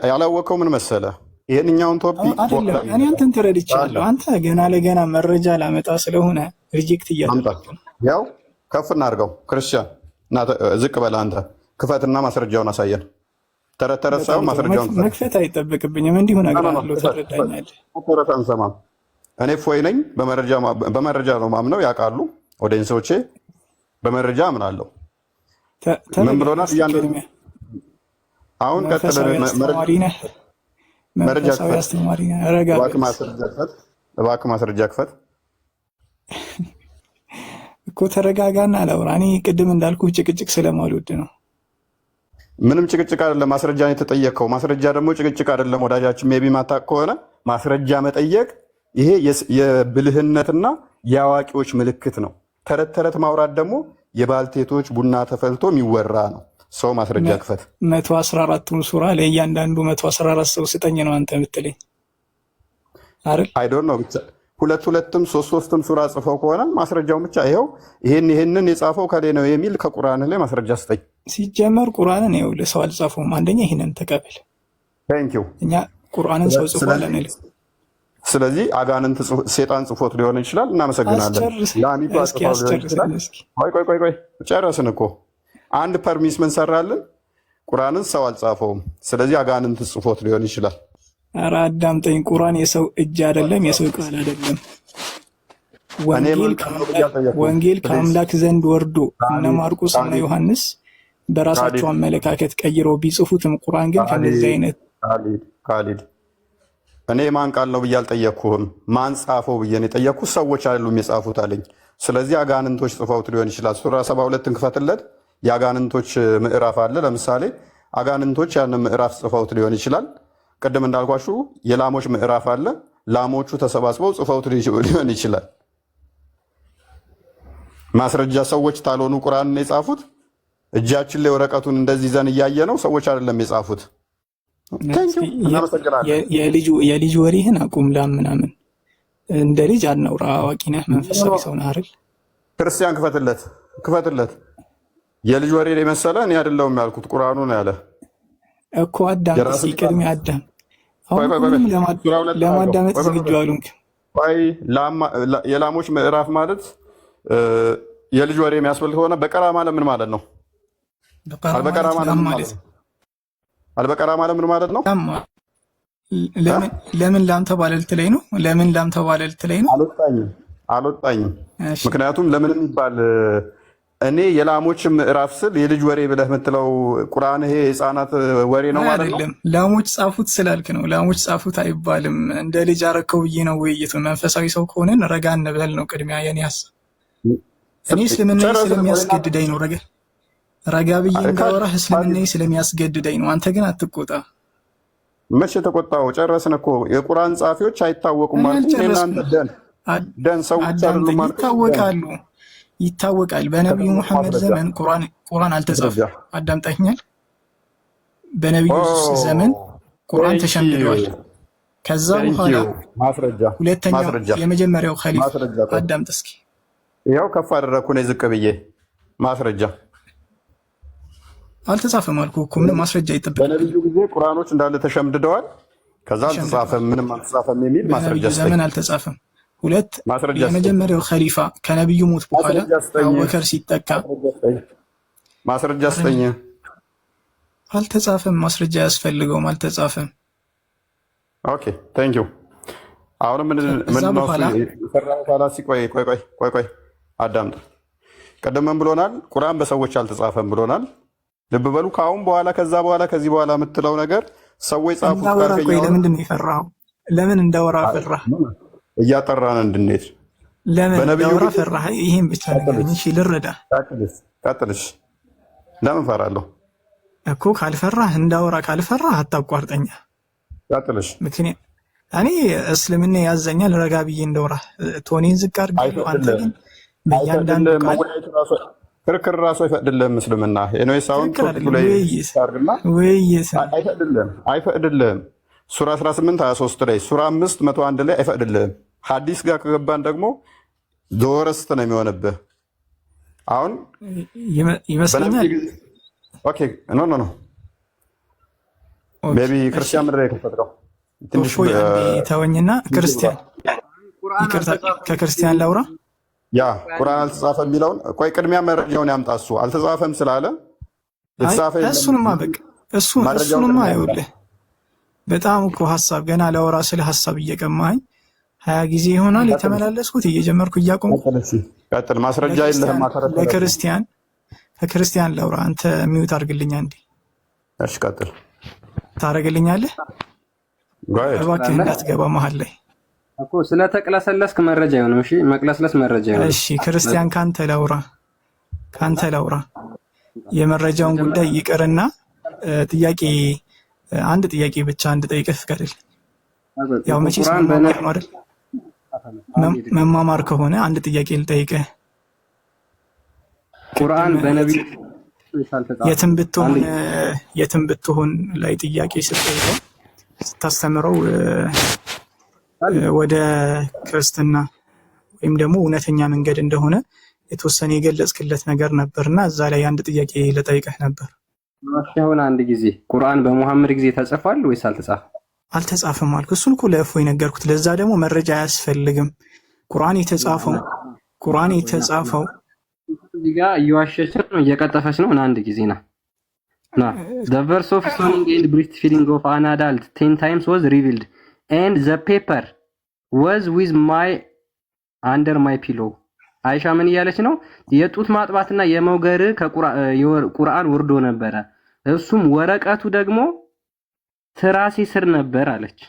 ያላወቀው ምን መሰለህ? ይሄንኛውን ቶፒክ አይደለም እኔ አንተን ተረድቻለሁ። አንተ ገና ለገና መረጃ ላመጣ ስለሆነ ሪጀክት እያደረግህ ነው። ያው ከፍ እናድርገው። ክርስቲያን ዝቅ በላ አንተ ክፈትና ማስረጃውን አሳየን። ተረት ሳይሆን ማስረጃውን መክፈት አይጠበቅብኝም። እንዲሁ ነገር አለው። ተረዳኛለህ? ተረት አንሰማም። እኔ ፎይ ነኝ። በመረጃ ነው ማምነው። ያውቃሉ ኦዲየንሶቼ፣ በመረጃ አምናለሁ። ምን ብሎናል? አሁን ቀጥለን መረጃ እባክህ ማስረጃ ክፈት እኮ። ተረጋጋና አላውራ። እኔ ቅድም እንዳልኩ ጭቅጭቅ ስለማልወድ ነው። ምንም ጭቅጭቅ አይደለም። ማስረጃ ነው የተጠየቀው። ማስረጃ ደግሞ ጭቅጭቅ አይደለም። ወዳጃችን ሜቢ ማታውቅ ከሆነ ማስረጃ መጠየቅ ይሄ የብልህነትና የአዋቂዎች ምልክት ነው። ተረት ማውራት ደግሞ የባልቴቶች ቡና ተፈልቶ የሚወራ ነው። ሰው ማስረጃ ክፈት። 114ቱን ሱራ ለእያንዳንዱ 114 ሰው ስጠኝ ነው አንተ የምትለኝ አይደል? አይዶን ነው ብቻ ሁለትም ሶስትም ሱራ ጽፈው ከሆነ ማስረጃውን ብቻ ይኸው ይሄንን የጻፈው ከሌ ነው የሚል ከቁርአን ላይ ማስረጃ ስጠኝ። ሲጀመር ቁርአንን ይኸው ለሰው አልጻፈውም። አንደኛ ይሄንን ተቀበል። ቴንኪው። እኛ ቁርአንን ሰው ጽፏል አንል። ስለዚህ አጋንንት ሴጣን ጽፎት ሊሆን ይችላል። እናመሰግናለን። ቆይ ጨረስን እኮ አንድ ፐርሚስ ምን ሰራልን? ቁርአንን ሰው አልጻፈውም። ስለዚህ አጋንንት ጽፎት ሊሆን ይችላል። ኧረ አዳምጠኝ። ቁርአን የሰው እጅ አይደለም፣ የሰው ቃል አይደለም። ወንጌል ከአምላክ ዘንድ ወርዶ እነ ማርቆስ እና ዮሐንስ በራሳቸው አመለካከት ቀይረው ቢጽፉትም ቁርአን ግን ከነዚህ አይነት ካሊድ እኔ ማን ቃል ነው ብዬ አልጠየቅኩህም። ማን ጻፈው ብዬ ነው የጠየቅኩት። ሰዎች አይደሉም የጻፉት አለኝ። ስለዚህ አጋንንቶች ጽፈውት ሊሆን ይችላል። ሱራ 72 እንክፈትለት። የአጋንንቶች ምዕራፍ አለ። ለምሳሌ አጋንንቶች ያንን ምዕራፍ ጽፈውት ሊሆን ይችላል። ቅድም እንዳልኳችሁ የላሞች ምዕራፍ አለ። ላሞቹ ተሰባስበው ጽፈውት ሊሆን ይችላል። ማስረጃ ሰዎች ታልሆኑ ቁርአን ነው የጻፉት። እጃችን ላይ ወረቀቱን እንደዚህ ዘን እያየ ነው። ሰዎች አይደለም የጻፉት። የልጅ ወሬህን አቁም። ምናምን እንደ ልጅ አናውራ። አዋቂ ነህ፣ መንፈሳዊ ሰው ነህ አይደል? ክርስቲያን ክፈትለት። የልጅ ወሬ የመሰለ እኔ አይደለሁም ያልኩት ቁርአኑ ነው ያለ እኮ። አዳም ቅድሚያ አዳም። አሁን ለማዳመጥ ዝግጁ አሉንክ። የላሞች ምዕራፍ ማለት የልጅ ወሬ የሚያስብል ከሆነ በቀራ ማለት ምን ማለት ነው? አልበቀራ ማለት ምን ማለት ነው? ለምን ላም ተባለ ልትለኝ ነው? ለምን ላም ተባለ ልትለኝ ነው? አልወጣኝም። ምክንያቱም ለምን የሚባል እኔ የላሞች ምዕራፍ ስል የልጅ ወሬ ብለህ የምትለው ቁርአን ይሄ የህፃናት ወሬ ነው ማለት ነው? ላሞች ጻፉት ስላልክ ነው። ላሞች ጻፉት አይባልም። እንደ ልጅ አረከው ብዬ ነው ውይይቱን። መንፈሳዊ ሰው ከሆነን ረጋ እንበል ነው ቅድሚያ የኔ ሀሳብ። እኔ እስልምና ስለሚያስገድደኝ ነው ረጋ ብዬ እንዳወራህ፣ እስልምና ስለሚያስገድደኝ ነው። አንተ ግን አትቆጣ። መቼ ተቆጣው? ጨረስን እኮ። የቁርአን ጻፊዎች አይታወቁም ማለት ነው። ደን ሰው ይታወቃል። በነቢዩ ሙሐመድ ዘመን ቁርአን አልተጻፈም። አዳምጠኛል። በነቢዩ ዘመን ቁርአን ተሸምድዷል። ከዛ በኋላ ሁለተኛው የመጀመሪያው ኸሊፋ አዳምጥ እስኪ። ያው ከፍ አደረግኩ እኔ ዝቅ ብዬ ማስረጃ አልተጻፈም አልኩህ እኮ። ምንም ማስረጃ ይጠበቃል። በነቢዩ ጊዜ ቁርአኖች እንዳለ ተሸምድደዋል። ከዛ አልተጻፈም፣ ምንም አልተጻፈም የሚል ማስረጃ ዘመን አልተጻፈም። ሁለት የመጀመሪያው ኸሊፋ ከነቢዩ ሞት በኋላ አቡበከር ሲጠቃ ማስረጃ ስጠኝ። አልተጻፈም። ማስረጃ ያስፈልገውም አልተጻፈም። ኦኬ ቴንክ ዩ። አሁንም ምን ነው ቆይ አዳምጥ። ቀደመን ብሎናል። ቁርአን በሰዎች አልተጻፈም ብሎናል። ልብ በሉ። ከአሁን በኋላ ከዛ በኋላ ከዚህ በኋላ የምትለው ነገር ሰዎች ጻፉት ካልከኝ ለምንድን ነው የፈራኸው? ለምን እንዳወራ ፈራህ? እያጠራን እንድንሄድ ለምን እንዳወራ ፈራህ? ይሄን ብቻ ንገረኝ እሺ፣ ልረዳ። ቀጥልሽ። ለምን ፈራለሁ እኮ? ካልፈራህ እንዳወራ ካልፈራህ አታቋርጠኛ። ቀጥልሽ። ምክንያት እኔ እስልምና ያዘኛል ረጋ ብዬ እንዳወራ ቶኔን ዝቅ አድርጌ፣ አንተ ግን በእያንዳንዱ ቃል ክርክር ራሱ አይፈቅድልህም እስልምና። ኤኖዌስ አሁን ቶፒኩ ላይ አይፈቅድልህም። ሱራ 18 23 ላይ ሱራ 5 101 ላይ አይፈቅድልህም። ሐዲስ ጋር ከገባን ደግሞ ዘወረስት ነው የሚሆንብህ። አሁን ይመስለኛል ኦኬ ኖ ቤቢ ክርስቲያን ምድር የከፈትከው ትንሽ ተወኝና ክርስቲያን ከክርስቲያን ላውራ። ያ ቁርአን አልተጻፈ የሚለውን ቆይ ቅድሚያ መረጃውን ያምጣ። እሱ አልተጻፈም ስላለ የተጻፈ እሱንማ በቃ እሱንማ ይኸውልህ፣ በጣም እኮ ሀሳብ ገና ላወራ ስለ ሀሳብ እየቀማኝ 20 ጊዜ ይሆናል የተመላለስኩት እየጀመርኩ እያቆምኩ። ቀጥል። ማስረጃ የለህም። ከክርስቲያን ላውራ። አንተ ሚውት አድርግልኛ እንዴ። እሺ ቀጥል። ታደርግልኛለህ? እባክህ እንዳትገባ መሀል ላይ እኮ ስለተቅለሰለስክ መረጃ ይሆንም። እሺ መቅለስለስ መረጃ ይሆንም። እሺ ክርስቲያን ካንተ ላውራ። የመረጃውን ጉዳይ ይቅርና ጥያቄ አንድ ጥያቄ ብቻ እንድጠይቅህ ፍቀድልኝ። ያው መቼስ መማማር ነው አይደል? መማማር ከሆነ አንድ ጥያቄ ልጠይቅህ። ቁርአን በነብዩ የትም ብትሆን ላይ ጥያቄ ስትጠይቀው ስታስተምረው ወደ ክርስትና ወይም ደግሞ እውነተኛ መንገድ እንደሆነ የተወሰነ የገለጽክለት ነገር ነበርና እዛ ላይ አንድ ጥያቄ ልጠይቅህ ነበር። አሁን አንድ ጊዜ ቁርአን በሙሐመድ ጊዜ ተጽፏል ወይስ አልተጻፈም? አልተጻፈም አልኩ። እሱን እኮ ለእፎይ ነገርኩት። ለዛ ደግሞ መረጃ አያስፈልግም። ቁርአን የተጻፈው እዚህ ጋር እየዋሸች ነው፣ እየቀጠፈች ነው። አንድ ጊዜ ና the verse of stoning and breastfeeding of an adult 10 times was revealed and the paper was with my under my pillow። አይሻ ምን እያለች ነው? የጡት ማጥባትና የመውገር ከቁርአን ወርዶ ነበረ፣ እሱም ወረቀቱ ደግሞ ትራሴ ስር ነበር አለች።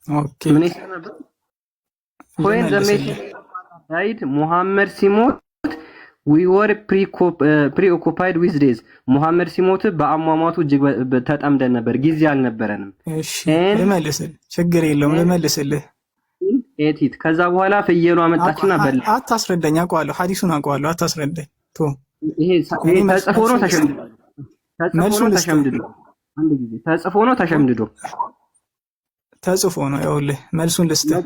ኦኬ ምን ይሰነበት? when the message died ሙሐመድ ሲሞት we were preoccupied with days። ሙሐመድ ሲሞት በአሟሟቱ እጅግ ተጠምደን ነበር፣ ጊዜ አልነበረንም። እሺ ልመልስልህ፣ ችግር የለውም ልመልስልህ። ኤቲት ከዛ በኋላ ፍየሏ መጣችና በላ። አታስረዳኝ፣ አውቀዋለሁ፣ ሐዲሱን አውቀዋለሁ፣ አታስረዳኝ። ይሄ ተጽፎ ነው ተሸምድዶ። አንድ ጊዜ ተጽፎ ነው ተሸምድዶ። ተጽፎ ነው። ይኸውልህ መልሱን ልስጥህ።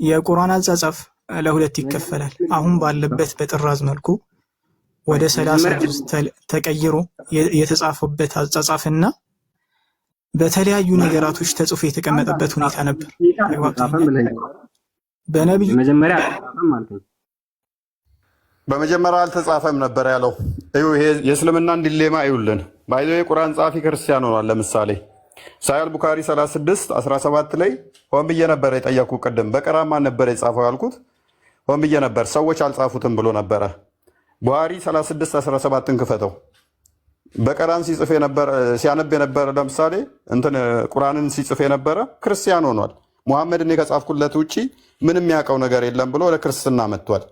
የቁርአን አጻጻፍ ለሁለት ይከፈላል። አሁን ባለበት በጥራዝ መልኩ ወደ 30 ተቀይሮ የተጻፈበት አጻጻፍና በተለያዩ ነገራቶች ተጽፎ የተቀመጠበት ሁኔታ ነበር። በመጀመሪያ አልተጻፈም ነበር ያለው። ይሄ የእስልምናን ዲሌማ ይውልን ባይዘ የቁርአን ጻፊ ክርስቲያን ሆኗል። ለምሳሌ ሳሂህ ቡኻሪ 36 17 ላይ ሆን ብዬ ነበር የጠየኩ። ቅድም በቀራማ ነበር የጻፈው ያልኩት፣ ሆን ብዬ ነበር፣ ሰዎች አልጻፉትም ብሎ ነበረ። ቡኻሪ 36 17ን ክፈተው። በቀራን ሲጽፍ የነበረ ሲያነብ የነበረ ለምሳሌ እንትን ቁርአንን ሲጽፍ የነበረ ክርስቲያን ሆኗል። ሙሐመድን ከጻፍኩለት ውጪ ምንም ያውቀው ነገር የለም ብሎ ለክርስትና መጥቷል።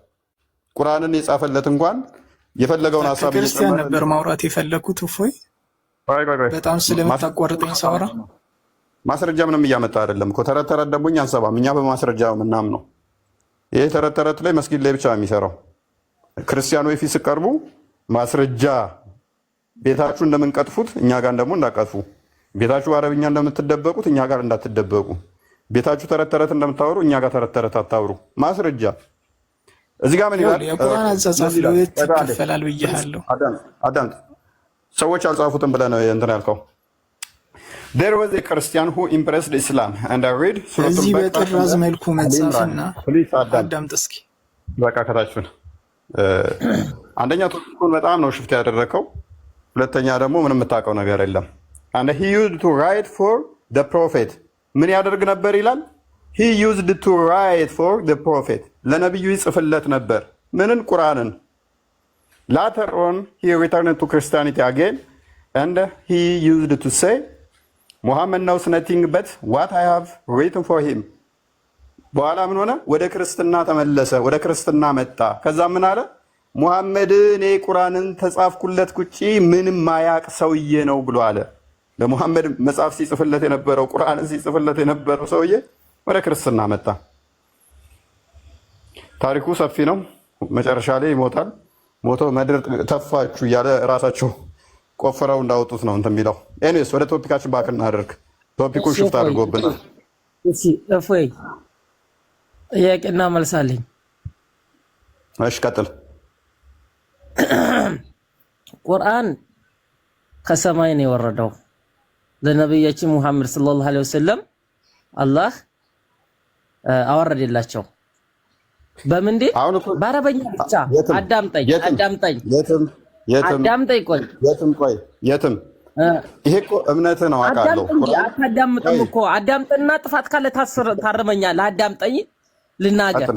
ቁርአንን የጻፈለት እንኳን የፈለገውን ሐሳብ ክርስቲያን ነበር ማውራት የፈለኩት። እፎይ በጣም ስለምታቋርጠኝ ሳወራ ማስረጃ ምንም እያመጣ አይደለም እኮ። ተረት ተረት ደግሞ እኛ አንሰማም። እኛ በማስረጃ ምናምን ነው። ይሄ ተረት ተረት ላይ መስጊድ ላይ ብቻ የሚሰራው። ክርስቲያኖች ፊት ሲቀርቡ ማስረጃ ቤታችሁ እንደምንቀጥፉት እኛ ጋር ደግሞ እንዳቀጥፉ፣ ቤታችሁ አረብኛ እንደምትደበቁት እኛ ጋር እንዳትደበቁ፣ ቤታችሁ ተረት ተረት እንደምታወሩ እኛ ጋር ተረት ተረት አታውሩ። ማስረጃ እዚህ ጋር ምን ይላል? የቁርአን አጻጻፍ ለሁለት ይከፈላል ብያለሁ። አዳምጥ። ሰዎች አልጻፉትም ብለህ ነው እንትን ያልከው። There was a Christian who impressed Islam and I read እዚህ በጥራዝ መልኩ መጻፍና አዳምጥ እስኪ። በቃ ከታችሁን አንደኛ ቶፒኩን በጣም ነው ሽፍት ያደረከው። ሁለተኛ ደግሞ ምንም የምታውቀው ነገር የለም። and he used to write for the prophet ምን ያደርግ ነበር ይላል? he used to write for the prophet ለነብዩ ይጽፍለት ነበር። ምንን? ቁርአንን። later on he returned to Christianity again and he used to say Muhammad knows nothing but what I have written for him. በኋላ ምን ሆነ? ወደ ክርስትና ተመለሰ፣ ወደ ክርስትና መጣ። ከዛ ምን አለ? ሙሐመድ እኔ ቁርአንን ተጻፍኩለት ቁጪ ምንም ማያቅ ሰውዬ ነው ብሎ አለ። ለሙሐመድ መጽሐፍ ሲጽፍለት የነበረው ቁርአንን ሲጽፍለት የነበረው ሰውዬ ወደ ክርስትና መጣ። ታሪኩ ሰፊ ነው። መጨረሻ ላይ ይሞታል። ሞቶ ምድር ተፋችሁ እያለ ራሳቸው ቆፍረው እንዳወጡት ነው እንትን የሚለው። ኤኒዌይስ ወደ ቶፒካችን ባክ እናደርግ። ቶፒኩን ሽፍት አድርጎብናል። እሺ እፎይ ጥያቄና መልሳለኝ። እሺ ቀጥል። ቁርአን ከሰማይ ነው የወረደው ለነብያችን ሙሐመድ ሰለላሁ ዐለይሂ ወሰለም አላህ አወረደላቸው። በምንዴ? በአረበኛ ብቻ። አዳምጠኝ የትም ይሄ እኮ እምነትህ ነው አውቃለሁ። አታዳምጥም እኮ አዳምጥና ጥፋት ካለ ታርመኛለህ። አዳምጠኝ ልናገር።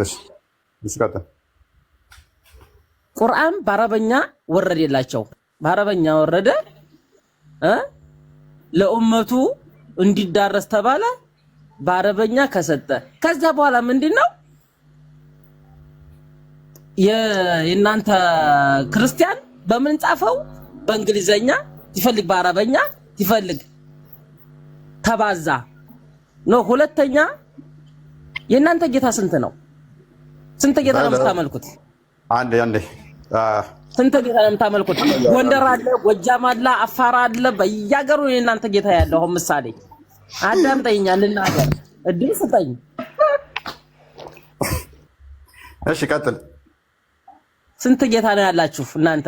ቁርአን በአረበኛ ወረደላቸው። በአረበኛ ወረደ፣ ለኡመቱ እንዲዳረስ ተባለ። በአረበኛ ከሰጠ ከዛ በኋላ ምንድነው የእናንተ ክርስቲያን በምን ጻፈው? በእንግሊዘኛ ይፈልግ፣ በአረበኛ ይፈልግ፣ ተባዛ ነው። ሁለተኛ የእናንተ ጌታ ስንት ነው? ስንት ጌታ ነው የምታመልኩት? አንዴ ስንት ጌታ ነው የምታመልኩት? ጎንደር አለ፣ ጎጃም አለ፣ አፋር አለ፣ በየሀገሩ የእናንተ ጌታ ያለው። አሁን ምሳሌ አዳምጠኝ ልናገር፣ እድል ስጠኝ። እሺ ቀጥል። ስንት ጌታ ነው ያላችሁ እናንተ?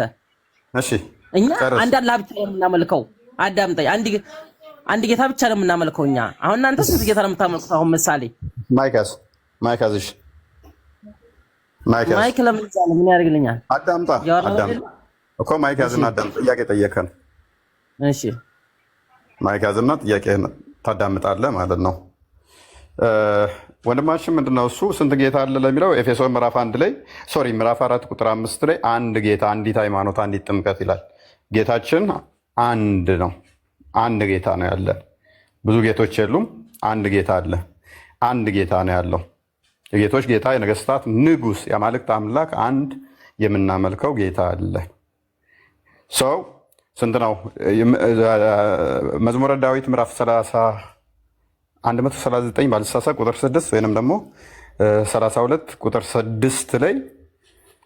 እሺ እኛ አንድ አላህ ብቻ ነው የምናመልከው። አዳምጠኝ፣ አንድ ጌታ ብቻ ነው የምናመልከው እኛ። አሁን እናንተ ስንት ጌታ ነው የምታመልኩት? አሁን ምሳሌ ማይክ እሺ ማይክ ለምን ይዛል? ምን ያደርግልኛል? አዳምጣ እኮ ማይክ ያዝና አዳምጥ። ጥያቄ ጠየቀን። እሺ ማይክ ያዝና ጥያቄ ታዳምጣለህ ማለት ነው። ወንድማችን ምንድነው እሱ ስንት ጌታ አለ ለሚለው ኤፌሶን ምዕራፍ 4 ቁጥር 5 ላይ አንድ ጌታ፣ አንዲት ሃይማኖት፣ አንዲት ጥምቀት ይላል። ጌታችን አንድ ነው። አንድ ጌታ ነው ያለን። ብዙ ጌቶች የሉም። አንድ ጌታ አለ። አንድ ጌታ ነው ያለው። የጌቶች ጌታ፣ የነገስታት ንጉስ፣ የአማልክት አምላክ አንድ የምናመልከው ጌታ አለ። ሰው ስንት ነው? መዝሙረ ዳዊት ምዕራፍ 139 ባልሳሳት ቁጥር 6 ወይንም ደግሞ 32 ቁጥር 6 ላይ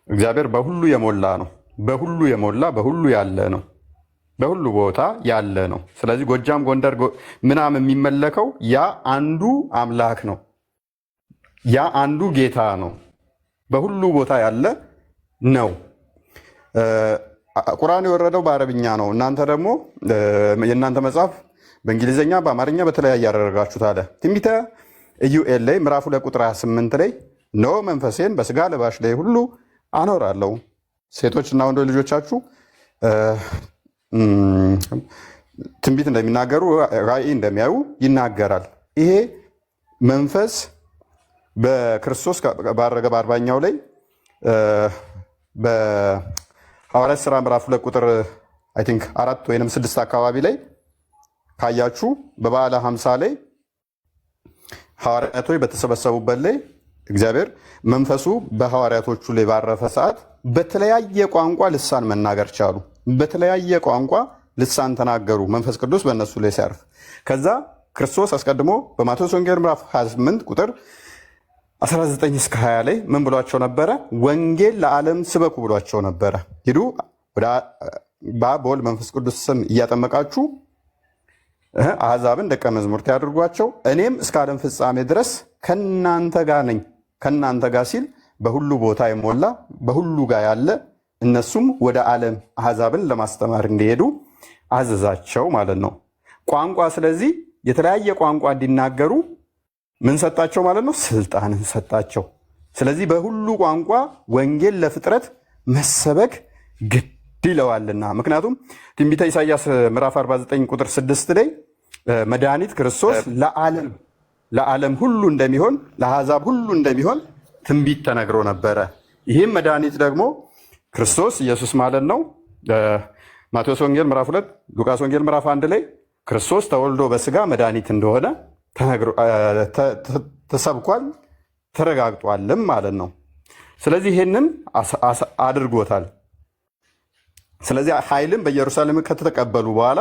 እግዚአብሔር በሁሉ የሞላ ነው። በሁሉ የሞላ በሁሉ ያለ ነው። በሁሉ ቦታ ያለ ነው። ስለዚህ ጎጃም፣ ጎንደር ምናምን የሚመለከው ያ አንዱ አምላክ ነው። ያ አንዱ ጌታ ነው። በሁሉ ቦታ ያለ ነው። ቁርአን የወረደው በአረብኛ ነው። እናንተ ደግሞ የእናንተ መጽሐፍ በእንግሊዝኛ በአማርኛ በተለያየ ያደረጋችሁት አለ። ትንቢተ ኢዩኤል ላይ ምዕራፍ 2 ቁጥር 28 ላይ እነሆ መንፈሴን በስጋ ለባሽ ላይ ሁሉ አኖራለሁ፣ ሴቶችና ወንዶች ልጆቻችሁ ትንቢት እንደሚናገሩ ራእይ እንደሚያዩ ይናገራል። ይሄ መንፈስ በክርስቶስ ባረገ በአርባኛው ላይ በሐዋርያት ሥራ ምዕራፍ 2 ቁጥር 4 ወይም 6 አካባቢ ላይ ካያችሁ በበዓለ ሀምሳ ላይ ሐዋርያቶች በተሰበሰቡበት ላይ እግዚአብሔር መንፈሱ በሐዋርያቶቹ ላይ ባረፈ ሰዓት በተለያየ ቋንቋ ልሳን መናገር ቻሉ። በተለያየ ቋንቋ ልሳን ተናገሩ፣ መንፈስ ቅዱስ በእነሱ ላይ ሲያርፍ። ከዛ ክርስቶስ አስቀድሞ በማቴዎስ ወንጌል ምዕራፍ 28 ቁጥር 19 እስከ 20 ላይ ምን ብሏቸው ነበረ? ወንጌል ለዓለም ስበኩ ብሏቸው ነበረ። ሂዱ በአብ በወልድ መንፈስ ቅዱስ ስም እያጠመቃችሁ አሕዛብን ደቀ መዛሙርት ያድርጓቸው፣ እኔም እስከ ዓለም ፍጻሜ ድረስ ከእናንተ ጋር ነኝ። ከእናንተ ጋር ሲል በሁሉ ቦታ የሞላ በሁሉ ጋር ያለ፣ እነሱም ወደ ዓለም አሕዛብን ለማስተማር እንዲሄዱ አዘዛቸው ማለት ነው። ቋንቋ፣ ስለዚህ የተለያየ ቋንቋ እንዲናገሩ ምን ሰጣቸው ማለት ነው? ስልጣንን ሰጣቸው። ስለዚህ በሁሉ ቋንቋ ወንጌል ለፍጥረት መሰበክ ግድ ይለዋልና። ምክንያቱም ትንቢተ ኢሳይያስ ምዕራፍ 49 ቁጥር 6 ላይ መድኃኒት ክርስቶስ ለዓለም ሁሉ እንደሚሆን ለአሕዛብ ሁሉ እንደሚሆን ትንቢት ተነግሮ ነበረ። ይህም መድኃኒት ደግሞ ክርስቶስ ኢየሱስ ማለት ነው። ማቴዎስ ወንጌል ምዕራፍ 2 ሉቃስ ወንጌል ምዕራፍ 1 ላይ ክርስቶስ ተወልዶ በስጋ መድኃኒት እንደሆነ ተሰብኳል ተረጋግጧልም ማለት ነው። ስለዚህ ይህንን አድርጎታል። ስለዚህ ኃይልን በኢየሩሳሌም ከተቀበሉ በኋላ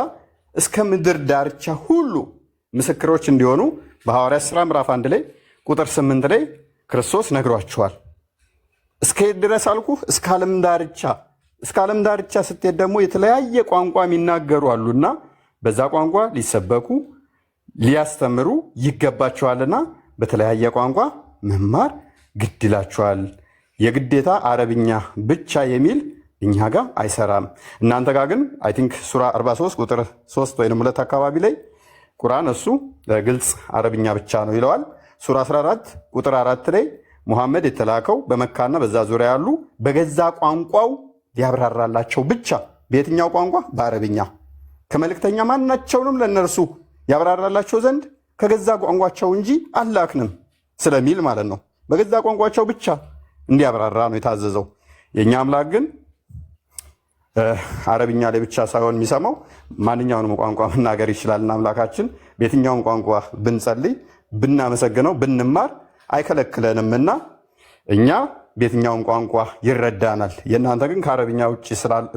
እስከ ምድር ዳርቻ ሁሉ ምስክሮች እንዲሆኑ በሐዋርያት ሥራ ምዕራፍ 1 ላይ ቁጥር 8 ላይ ክርስቶስ ነግሯቸዋል። እስከ የት ድረስ አልኩህ? እስከ ዓለም ዳርቻ። እስከ ዓለም ዳርቻ ስትሄድ ደግሞ የተለያየ ቋንቋ የሚናገሩ አሉና በዛ ቋንቋ ሊሰበኩ ሊያስተምሩ ይገባቸዋልና በተለያየ ቋንቋ መማር ግድ ይላቸዋል። የግዴታ አረብኛ ብቻ የሚል እኛ ጋር አይሰራም። እናንተ ጋር ግን አይ ቲንክ ሱራ 43 ቁጥር 3 ወይም 2 አካባቢ ላይ ቁርአን እሱ ግልጽ አረብኛ ብቻ ነው ይለዋል። ሱራ 14 ቁጥር 4 ላይ ሙሐመድ የተላከው በመካና በዛ ዙሪያ ያሉ በገዛ ቋንቋው ያብራራላቸው ብቻ። በየትኛው ቋንቋ? በአረብኛ። ከመልእክተኛ ማናቸውንም ለእነርሱ ያብራራላቸው ዘንድ ከገዛ ቋንቋቸው እንጂ አላክንም ስለሚል ማለት ነው። በገዛ ቋንቋቸው ብቻ እንዲያብራራ ነው የታዘዘው። የእኛ አምላክ ግን አረብኛ ላይ ብቻ ሳይሆን የሚሰማው ማንኛውንም ቋንቋ መናገር ይችላልና አምላካችን በየትኛውም ቋንቋ ብንጸልይ፣ ብናመሰግነው፣ ብንማር አይከለክለንምና እኛ በየትኛውም ቋንቋ ይረዳናል። የእናንተ ግን ከአረብኛ ውጭ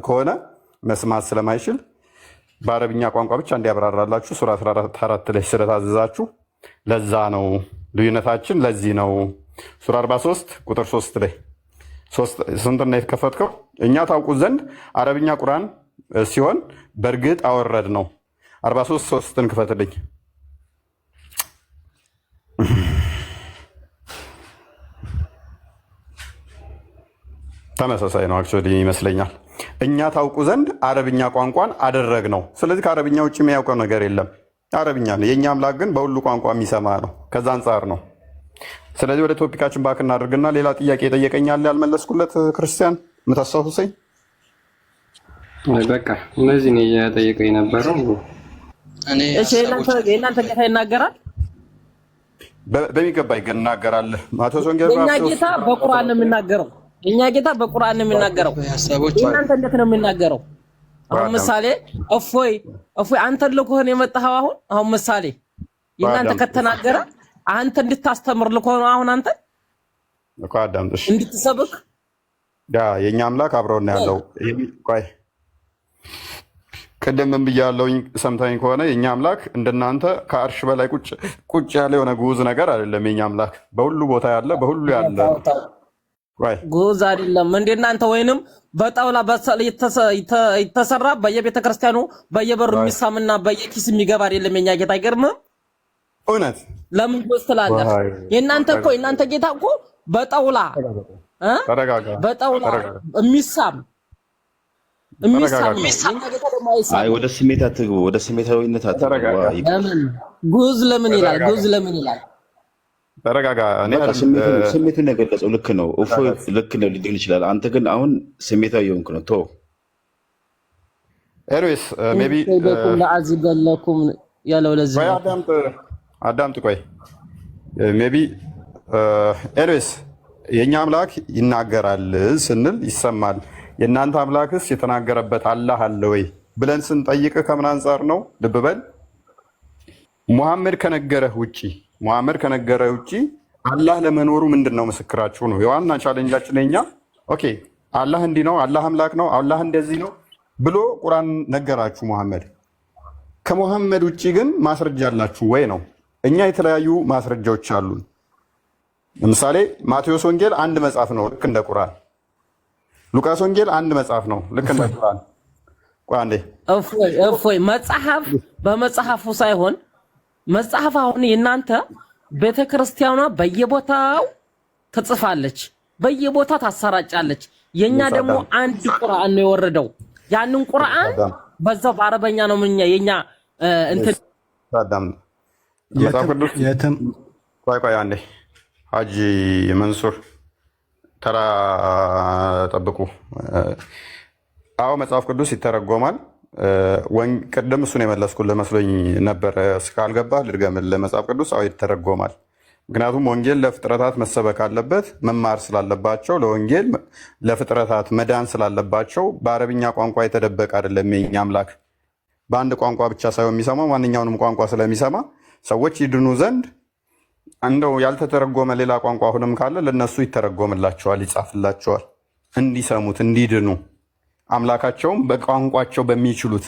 ከሆነ መስማት ስለማይችል በአረብኛ ቋንቋ ብቻ እንዲያብራራላችሁ ሱራ 14 ላይ ስለታዘዛችሁ ለዛ ነው ልዩነታችን። ለዚህ ነው ሱራ 43 ቁጥር 3 ላይ ስንትና የተከፈትከው እኛ ታውቁት ዘንድ አረብኛ ቁርአን ሲሆን በእርግጥ አወረድ ነው። 43 3ን ክፈትልኝ። ተመሳሳይ ነው አክቹዋሊ ይመስለኛል። እኛ ታውቁ ዘንድ አረብኛ ቋንቋን አደረግ ነው። ስለዚህ ከአረብኛ ውጭ የሚያውቀው ነገር የለም። አረብኛ ነው። የእኛ አምላክ ግን በሁሉ ቋንቋ የሚሰማ ነው። ከዛ አንጻር ነው። ስለዚህ ወደ ቶፒካችን ባክ እናደርግና ሌላ ጥያቄ የጠየቀኛል ያልመለስኩለት ክርስቲያን የምታስታውሰኝ? በቃ እነዚህ ነው እየጠየቀኝ ነበረው። የእናንተ ጌታ ይናገራል? በሚገባ ይናገራል። ማቴዎስ ወንጌል የእኛ ጌታ በቁርአን ነው የሚናገረው። የእኛ ጌታ በቁርአን ነው የሚናገረው። የእናንተ እንዴት ነው የሚናገረው? አሁን ምሳሌ እፎይ አንተ ልኮህን የመጣኸው አሁን ምሳሌ የእናንተ ከተናገረ አንተ እንድታስተምር ልኮህ ነው። አሁን አንተ እኮ አዳምጥሽ እንድትሰብክ የእኛ አምላክ አብረውና ያለው ቆይ ቅድም ምን ብያለሁኝ? ሰምተኝ ከሆነ የእኛ አምላክ እንደናንተ ከአርሽ በላይ ቁጭ ያለ የሆነ ጉዝ ነገር አይደለም። የእኛ አምላክ በሁሉ ቦታ ያለ በሁሉ ያለ ጉዝ አይደለም እንደ እናንተ ወይንም በጣውላ የተሰራ በየቤተ ክርስቲያኑ በየበሩ የሚሳምና በየኪስ የሚገባ አይደለም። የኛ ጌታ አይገርምም? እውነት ለምን ጉዝ ትላለህ? የእናንተ ጌታ እኮ በጣውላ የሚሳም ወደ ስሜት አትግቡ። ወደ ስሜታዊነት አትግቡ። ለምን ጉዝ ለምን ይላል? ጉዝ ለምን ይላል? ተረጋጋ። ስሜቱን የገለጸው ልክ ነው። እፎይ ልክ ነው ሊሆን ይችላል። አንተ ግን አሁን ስሜታዊ የሆንክ ነው። ቶ ኤርዌስ ሜቢ ለአዝበለኩም ያለው ለዚህ አዳምጥ ቆይ ሜቢ ኤርዌስ የእኛ አምላክ ይናገራል ስንል ይሰማል። የእናንተ አምላክስ የተናገረበት አላህ አለ ወይ ብለን ስንጠይቅ ከምን አንጻር ነው? ልብ በል። ሙሐመድ ከነገረህ ውጪ አላህ ለመኖሩ ምንድን ነው ምስክራችሁ ነው? የዋና ቻሌንጃችን የኛ ኦኬ አላህ እንዲህ ነው፣ አላህ አምላክ ነው፣ አላህ እንደዚህ ነው ብሎ ቁርአን ነገራችሁ ሙሐመድ። ከሙሐመድ ውጪ ግን ማስረጃ አላችሁ ወይ ነው? እኛ የተለያዩ ማስረጃዎች አሉን። ለምሳሌ ማቴዎስ ወንጌል አንድ መጽሐፍ ነው ልክ እንደ ቁርአን። ሉቃስ ወንጌል አንድ መጽሐፍ ነው ልክ እንደ ቁርአን። ቆይ አንዴ እፎይ መጽሐፍ በመጽሐፉ ሳይሆን መጽሐፍ አሁን የእናንተ ቤተክርስቲያኗ በየቦታው ትጽፋለች፣ በየቦታው ታሰራጫለች። የኛ ደግሞ አንድ ቁርአን ነው የወረደው። ያንን ቁርአን በዛው በአረበኛ ነው ምንኛ የኛ እንትን ታዳም መጽሐፍ ቅዱስ ቆይ አንዴ ሀጂ መንሱር ተራ ጠብቁ። አዎ መጽሐፍ ቅዱስ ይተረጎማል። ቅድም እሱን የመለስኩልህ መስሎኝ ነበር። እስካልገባ ልድገምልህ። መጽሐፍ ቅዱስ አዎ ይተረጎማል። ምክንያቱም ወንጌል ለፍጥረታት መሰበክ አለበት፣ መማር ስላለባቸው ለወንጌል ለፍጥረታት መዳን ስላለባቸው በአረብኛ ቋንቋ የተደበቀ አይደለም። የኛ አምላክ በአንድ ቋንቋ ብቻ ሳይሆን የሚሰማው ማንኛውንም ቋንቋ ስለሚሰማ ሰዎች ይድኑ ዘንድ እንደው ያልተተረጎመ ሌላ ቋንቋ አሁንም ካለ ለነሱ ይተረጎምላቸዋል፣ ይጻፍላቸዋል፣ እንዲሰሙት እንዲድኑ አምላካቸውም በቋንቋቸው በሚችሉት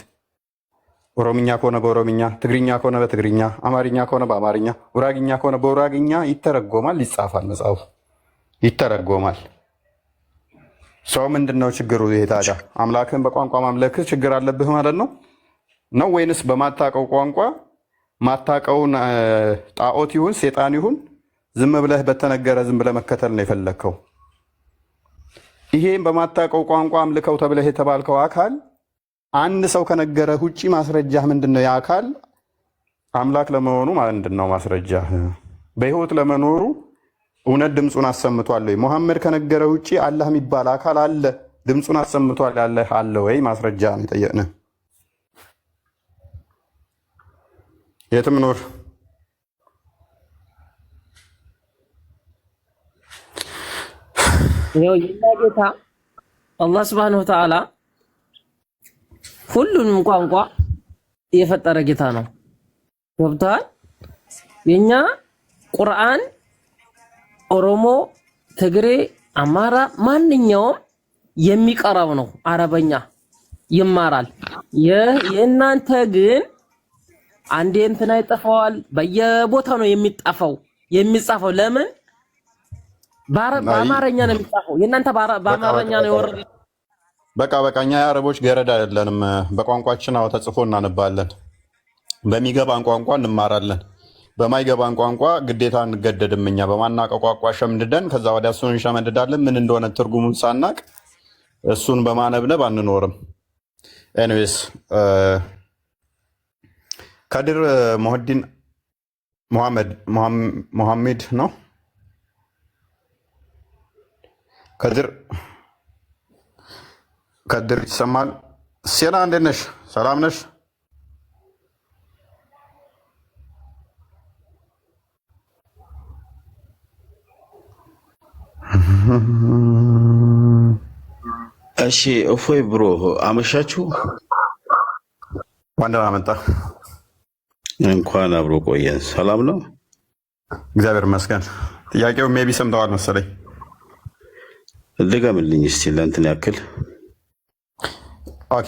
ኦሮምኛ ከሆነ በኦሮምኛ፣ ትግርኛ ከሆነ በትግርኛ፣ አማርኛ ከሆነ በአማርኛ፣ ጉራግኛ ከሆነ በጉራግኛ ይተረጎማል፣ ይጻፋል፣ መጽሐፉ ይተረጎማል። ሰው ምንድነው ችግሩ? ይሄ ታዲያ አምላክን በቋንቋ ማምለክህ ችግር አለብህ ማለት ነው ነው ወይንስ በማታቀው ቋንቋ ማታቀውን ጣዖት ይሁን ሴጣን ይሁን ዝም ብለህ በተነገረ ዝም ብለህ መከተል ነው የፈለግከው? ይሄን በማታቀው ቋንቋ አምልከው ተብለህ የተባልከው አካል አንድ ሰው ከነገረህ ውጪ ማስረጃህ ምንድነው? ያ አካል አምላክ ለመሆኑ ምንድነው ማስረጃህ? በህይወት ለመኖሩ እውነት ድምፁን አሰምቷል ወይ? ሙሐመድ ከነገረህ ውጪ አላህ የሚባል አካል አለ? ድምፁን አሰምቷል ያለህ አለ ወይ? ማስረጃ ነው የጠየቅንህ። የትም ኑር ይኸው የኛ ጌታ አላህ ሱብሓነሁ ወተዓላ ሁሉንም ቋንቋ የፈጠረ ጌታ ነው። ገብቶሃል? የኛ ቁርአን ኦሮሞ፣ ትግሬ፣ አማራ ማንኛውም የሚቀራው ነው። አረበኛ ይማራል። የእናንተ ግን አንዴ እንትና ይጠፋዋል። በየቦታው ነው የሚጻፈው። ለምን? በአማርኛ ነው የሚጻፈው። የእናንተ በአማርኛ ነው የወረደ። በቃ እኛ የአረቦች ገረድ አይደለንም። በቋንቋችን ተጽፎ እናነባለን። በሚገባን ቋንቋ እንማራለን። በማይገባን ቋንቋ ግዴታ እንገደድም። እኛ በማናውቀው ቋንቋ ሸምድደን ከዛ ወዲያ እሱን እንሸመድዳለን። ምን እንደሆነ ትርጉሙን ሳናቅ እሱን በማነብነብ አንኖርም። ኤኒዌይስ ከድር ሙህዲን ሙሐመድ ነው። ከድር ይሰማል። ሴና እንዴት ነሽ? ሰላም ነሽ? እሺ እፎይ ብሮ አመሻችሁ። ዋንደና መጣ። እንኳን አብሮ ቆየን። ሰላም ነው? እግዚአብሔር ይመስገን። ጥያቄው ሜቢ ሰምተዋል መሰለኝ። ድገምልኝ እስቲ ለእንትን ያክል። ኦኬ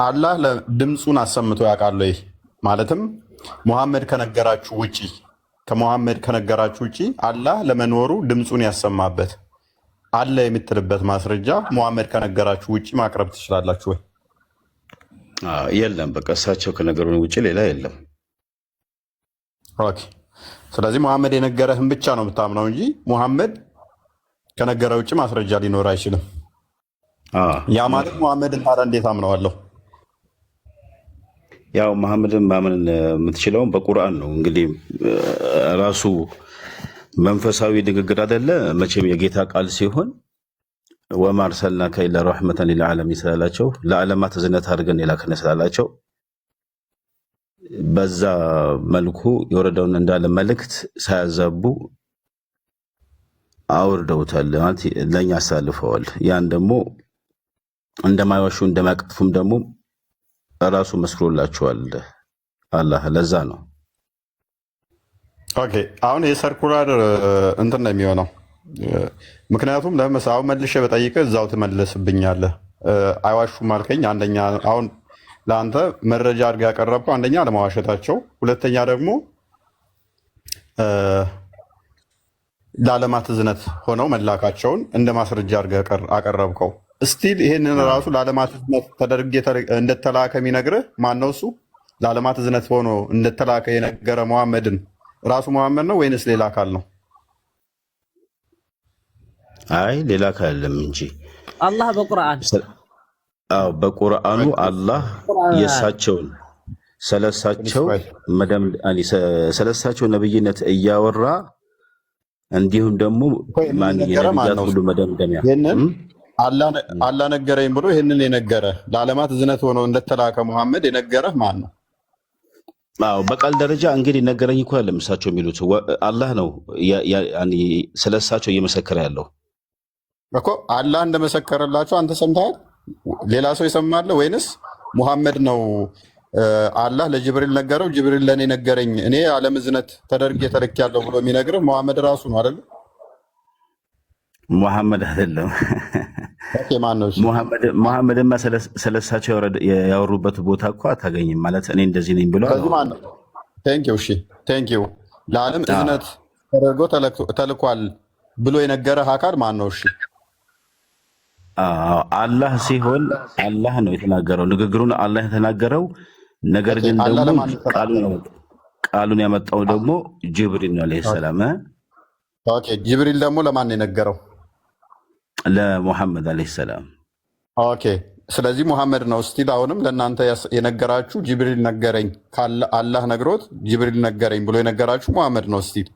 አላህ ድምፁን አሰምቶ ያውቃል ወይ? ማለትም ሙሐመድ ከነገራችሁ ውጪ አላህ ለመኖሩ ድምፁን ያሰማበት አለ የምትልበት ማስረጃ ሙሐመድ ከነገራችሁ ውጪ ማቅረብ ትችላላችሁ ወይ? የለም። በቃ እሳቸው ከነገሩን ውጪ ሌላ የለም። ኦኬ ስለዚህ ሙሐመድ የነገረህን ብቻ ነው የምታምነው እንጂ ሙሐመድ ከነገረ ውጭ ማስረጃ ሊኖር አይችልም። ያ ማለት ሙሐመድን ታዲያ እንዴት አምነዋለሁ? ያው መሐመድን ማመን የምትችለውን በቁርአን ነው። እንግዲህ ራሱ መንፈሳዊ ንግግር አይደለ መቼም የጌታ ቃል ሲሆን ወማ አርሰልናከ ኢላ ረሕመተን ሊልዓለሚን ስላላቸው ለዓለማት እዝነት አድርገን የላክን ስላላቸው በዛ መልኩ የወረደውን እንዳለ መልእክት ሳያዛቡ አውርደውታል ማለት ለኛ አሳልፈዋል። ያን ደግሞ እንደማይዋሹ እንደማይቀጥፉም ደግሞ ራሱ መስክሮላቸዋል አላህ። ለዛ ነው ኦኬ አሁን የሰርኩላር እንትን ነው የሚሆነው። ምክንያቱም ለምሳሌ መልሼ በጠይቀህ እዛው ትመልስብኛለህ። አይዋሹም አልከኝ። አንደኛ አሁን ለአንተ መረጃ አድርገህ ያቀረብከው አንደኛ ለማዋሸታቸው፣ ሁለተኛ ደግሞ ለዓለማት እዝነት ሆነው መላካቸውን እንደ ማስረጃ አድርገህ አቀረብከው። እስቲል ይሄንን ራሱ ለዓለማት እዝነት ተደርጌ እንደተላከ የሚነግርህ ማነው? እሱ ለዓለማት እዝነት ሆኖ እንደተላከ የነገረ ሙሐመድን ራሱ ሙሐመድ ነው ወይንስ ሌላ አካል ነው? አይ ሌላ አካል አይደለም እንጂ አላህ በቁርአን በቁርአኑ አላህ የሳቸውን ስለሳቸው ነብይነት እያወራ እንዲሁም ደግሞ ማን የነብያት ሁሉ መደምደሚያ አላህ ነገረኝ ብሎ ይህንን የነገረ ለዓለማት እዝነት ሆኖ እንደተላከ ሙሐመድ የነገረህ ማን ነው? አዎ በቃል ደረጃ እንግዲህ ነገረኝ እኮ ያለም እሳቸው የሚሉት አላህ ነው ስለ እሳቸው እየመሰከረ ያለው እኮ። አላህ እንደመሰከረላቸው አንተ ሰምተሃል? ሌላ ሰው ይሰማል ወይንስ ሙሐመድ ነው? አላህ ለጅብሪል ነገረው፣ ጅብሪል ለእኔ ነገረኝ፣ እኔ ዓለም እዝነት ተደርጌ ተልኬያለሁ ብሎ የሚነግርህ ሙሐመድ ራሱ ነው አይደል? ሙሐመድ አይደለም። ማን ነው? ሙሐመድማ ስለ እሳቸው ያወሩበት ቦታ እኮ አታገኝም። ማለት እኔ እንደዚህ ነኝ ብሎ ቴንኪው ለዓለም እዝነት ተደርጎ ተልኳል ብሎ የነገረህ አካል ማን ነው? እሺ አላህ ሲሆን አላህ ነው የተናገረው፣ ንግግሩን አላህ የተናገረው። ነገር ግን ደግሞ ቃሉን ያመጣው ደግሞ ጅብሪል ነው አለይሂ ሰላም። ኦኬ ጅብሪል ደግሞ ለማን ነው የነገረው? ለሙሐመድ አለይሂ ሰላም። ኦኬ ስለዚህ ሙሐመድ ነው ስቲል አሁንም ለእናንተ የነገራችሁ ጅብሪል ነገረኝ፣ አላህ ነግሮት ጅብሪል ነገረኝ ብሎ የነገራችሁ ሙሐመድ ነው ስቲል።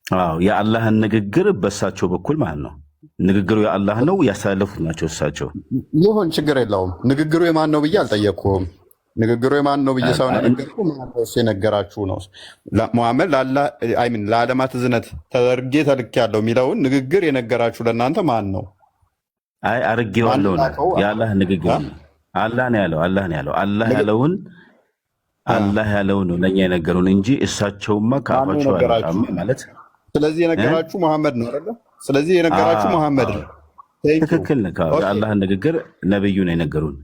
አዎ የአላህን ንግግር በእሳቸው በኩል ማለት ነው። ንግግሩ የአላህ ነው፣ ያስተላለፉት ናቸው እሳቸው። ይሁን ችግር የለውም። ንግግሩ የማን ነው ብዬ አልጠየቅኩም። ንግግሩ የማን ነው ብዬ ሳይሆን ነገርኩ የነገራችሁ ነው። ሙሐመድ ለዓለማት እዝነት ተደርጌ ተልኬያለሁ የሚለውን ንግግር የነገራችሁ ለእናንተ ማን ነው? አይ አርጌዋለሁ ነው የአላህ ንግግር ነው። አላህ ነው ያለው። አላህ ያለውን ነው ለእኛ የነገሩን እንጂ እሳቸውማ ከአፋቸው አልወጣም ማለት። ስለዚህ የነገራችሁ ሙሐመድ ነው አይደለ? ስለዚህ የነገራችሁ ሙሐመድ ነው። ትክክል ነው። የአላህን ንግግር ነብዩ ነው የነገሩን።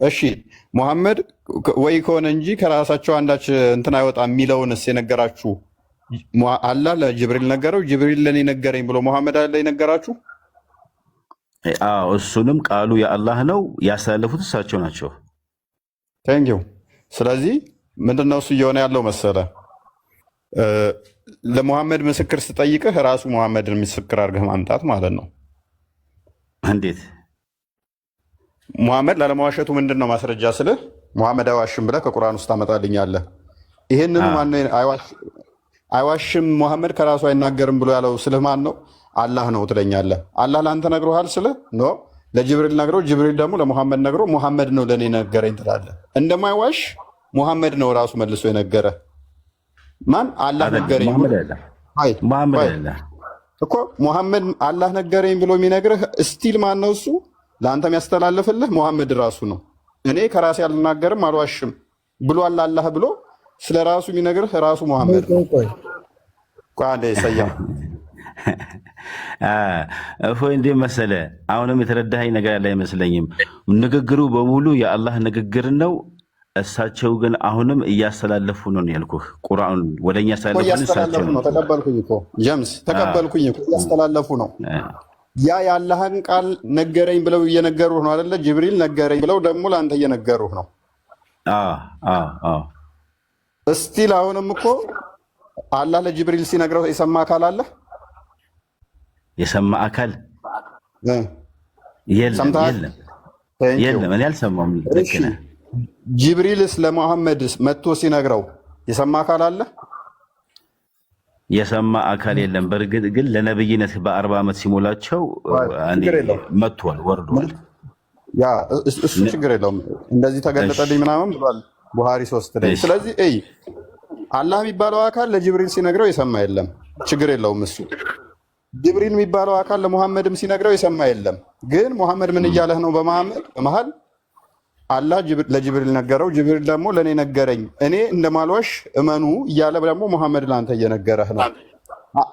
እሺ ሙሐመድ ወይ ከሆነ እንጂ ከራሳቸው አንዳች እንትን አይወጣም የሚለውንስ የነገራችሁ አላህ ለጅብሪል ነገረው፣ ጅብሪል ለኔ ነገረኝ ብሎ ሙሐመድ አለ የነገራችሁ? አዎ እሱንም ቃሉ የአላህ ነው፣ ያስተላለፉት እሳቸው ናቸው። ቴንኪው። ስለዚህ ምንድነው እሱ እየሆነ ያለው መሰለ? ለሙሐመድ ምስክር ስጠይቅህ ራሱ ሙሐመድን ምስክር አድርገህ ማምጣት ማለት ነው። እንዴት? ሙሐመድ ላለመዋሸቱ ምንድን ነው ማስረጃ ስልህ ሙሐመድ አይዋሽም ብለህ ከቁርአን ውስጥ ታመጣልኛለህ። ይህንን አይዋሽም ሙሐመድ ከራሱ አይናገርም ብሎ ያለው ስልህ ማን ነው? አላህ ነው ትለኛለህ። አላህ ለአንተ ነግሮሃል ስልህ ኖ ለጅብሪል ነግሮ፣ ጅብሪል ደግሞ ለሙሐመድ ነግሮ ሙሐመድ ነው ለእኔ ነገረኝ ትላለህ። እንደማይዋሽ ሙሐመድ ነው ራሱ መልሶ የነገረ። ማን? አላህ ነገረኝ እኮ ሙሐመድ አላህ ነገረኝ ብሎ የሚነግርህ እስቲል ማን ነው? እሱ ለአንተ የሚያስተላልፍልህ ሙሐመድ ራሱ ነው። እኔ ከራሴ አልናገርም አልዋሽም ብሏል አላህ ብሎ ስለ ራሱ የሚነግርህ ራሱ ሙሐመድ ነው። እፎይ እንዴ መሰለ፣ አሁንም የተረዳኸኝ ነገር ያለ አይመስለኝም። ንግግሩ በሙሉ የአላህ ንግግር ነው። እሳቸው ግን አሁንም እያስተላለፉ ነው ያልኩህ። ቁርአን ወደኛ እያስተላለፉ ነው። ተቀበልኩኝ እኮ ጀምስ፣ ተቀበልኩኝ እኮ እያስተላለፉ ነው። ያ የአላህን ቃል ነገረኝ ብለው እየነገሩህ ነው አይደለ? ጅብሪል ነገረኝ ብለው ደግሞ ለአንተ እየነገሩህ ነው። እስቲል አሁንም እኮ አላህ ለጅብሪል ሲነግረው የሰማ አካል አለ? የሰማ አካል የለም። እኔ አልሰማሁም። ልክ ነህ። ጅብሪልስ ለሙሐመድ መጥቶ ሲነግረው የሰማ አካል አለ? የሰማ አካል የለም። በእርግጥ ግን ለነብይነት በ40 ዓመት ሲሞላቸው መጥቷል፣ ወርዷል። እሱ ችግር የለውም። እንደዚህ ተገለጠልኝ ምናምን ብሏል ቡሃሪ 3 ላይ። ስለዚህ አላህ የሚባለው አካል ለጅብሪል ሲነግረው የሰማ የለም። ችግር የለውም እሱ። ጅብሪል የሚባለው አካል ለሙሐመድም ሲነግረው የሰማ የለም። ግን ሙሐመድ ምን እያለህ ነው? በመሀል አላህ ለጅብሪል ነገረው፣ ጅብሪል ደግሞ ለእኔ ነገረኝ፣ እኔ እንደማልዋሽ እመኑ እያለ ደግሞ ሙሐመድ ለአንተ እየነገረህ ነው።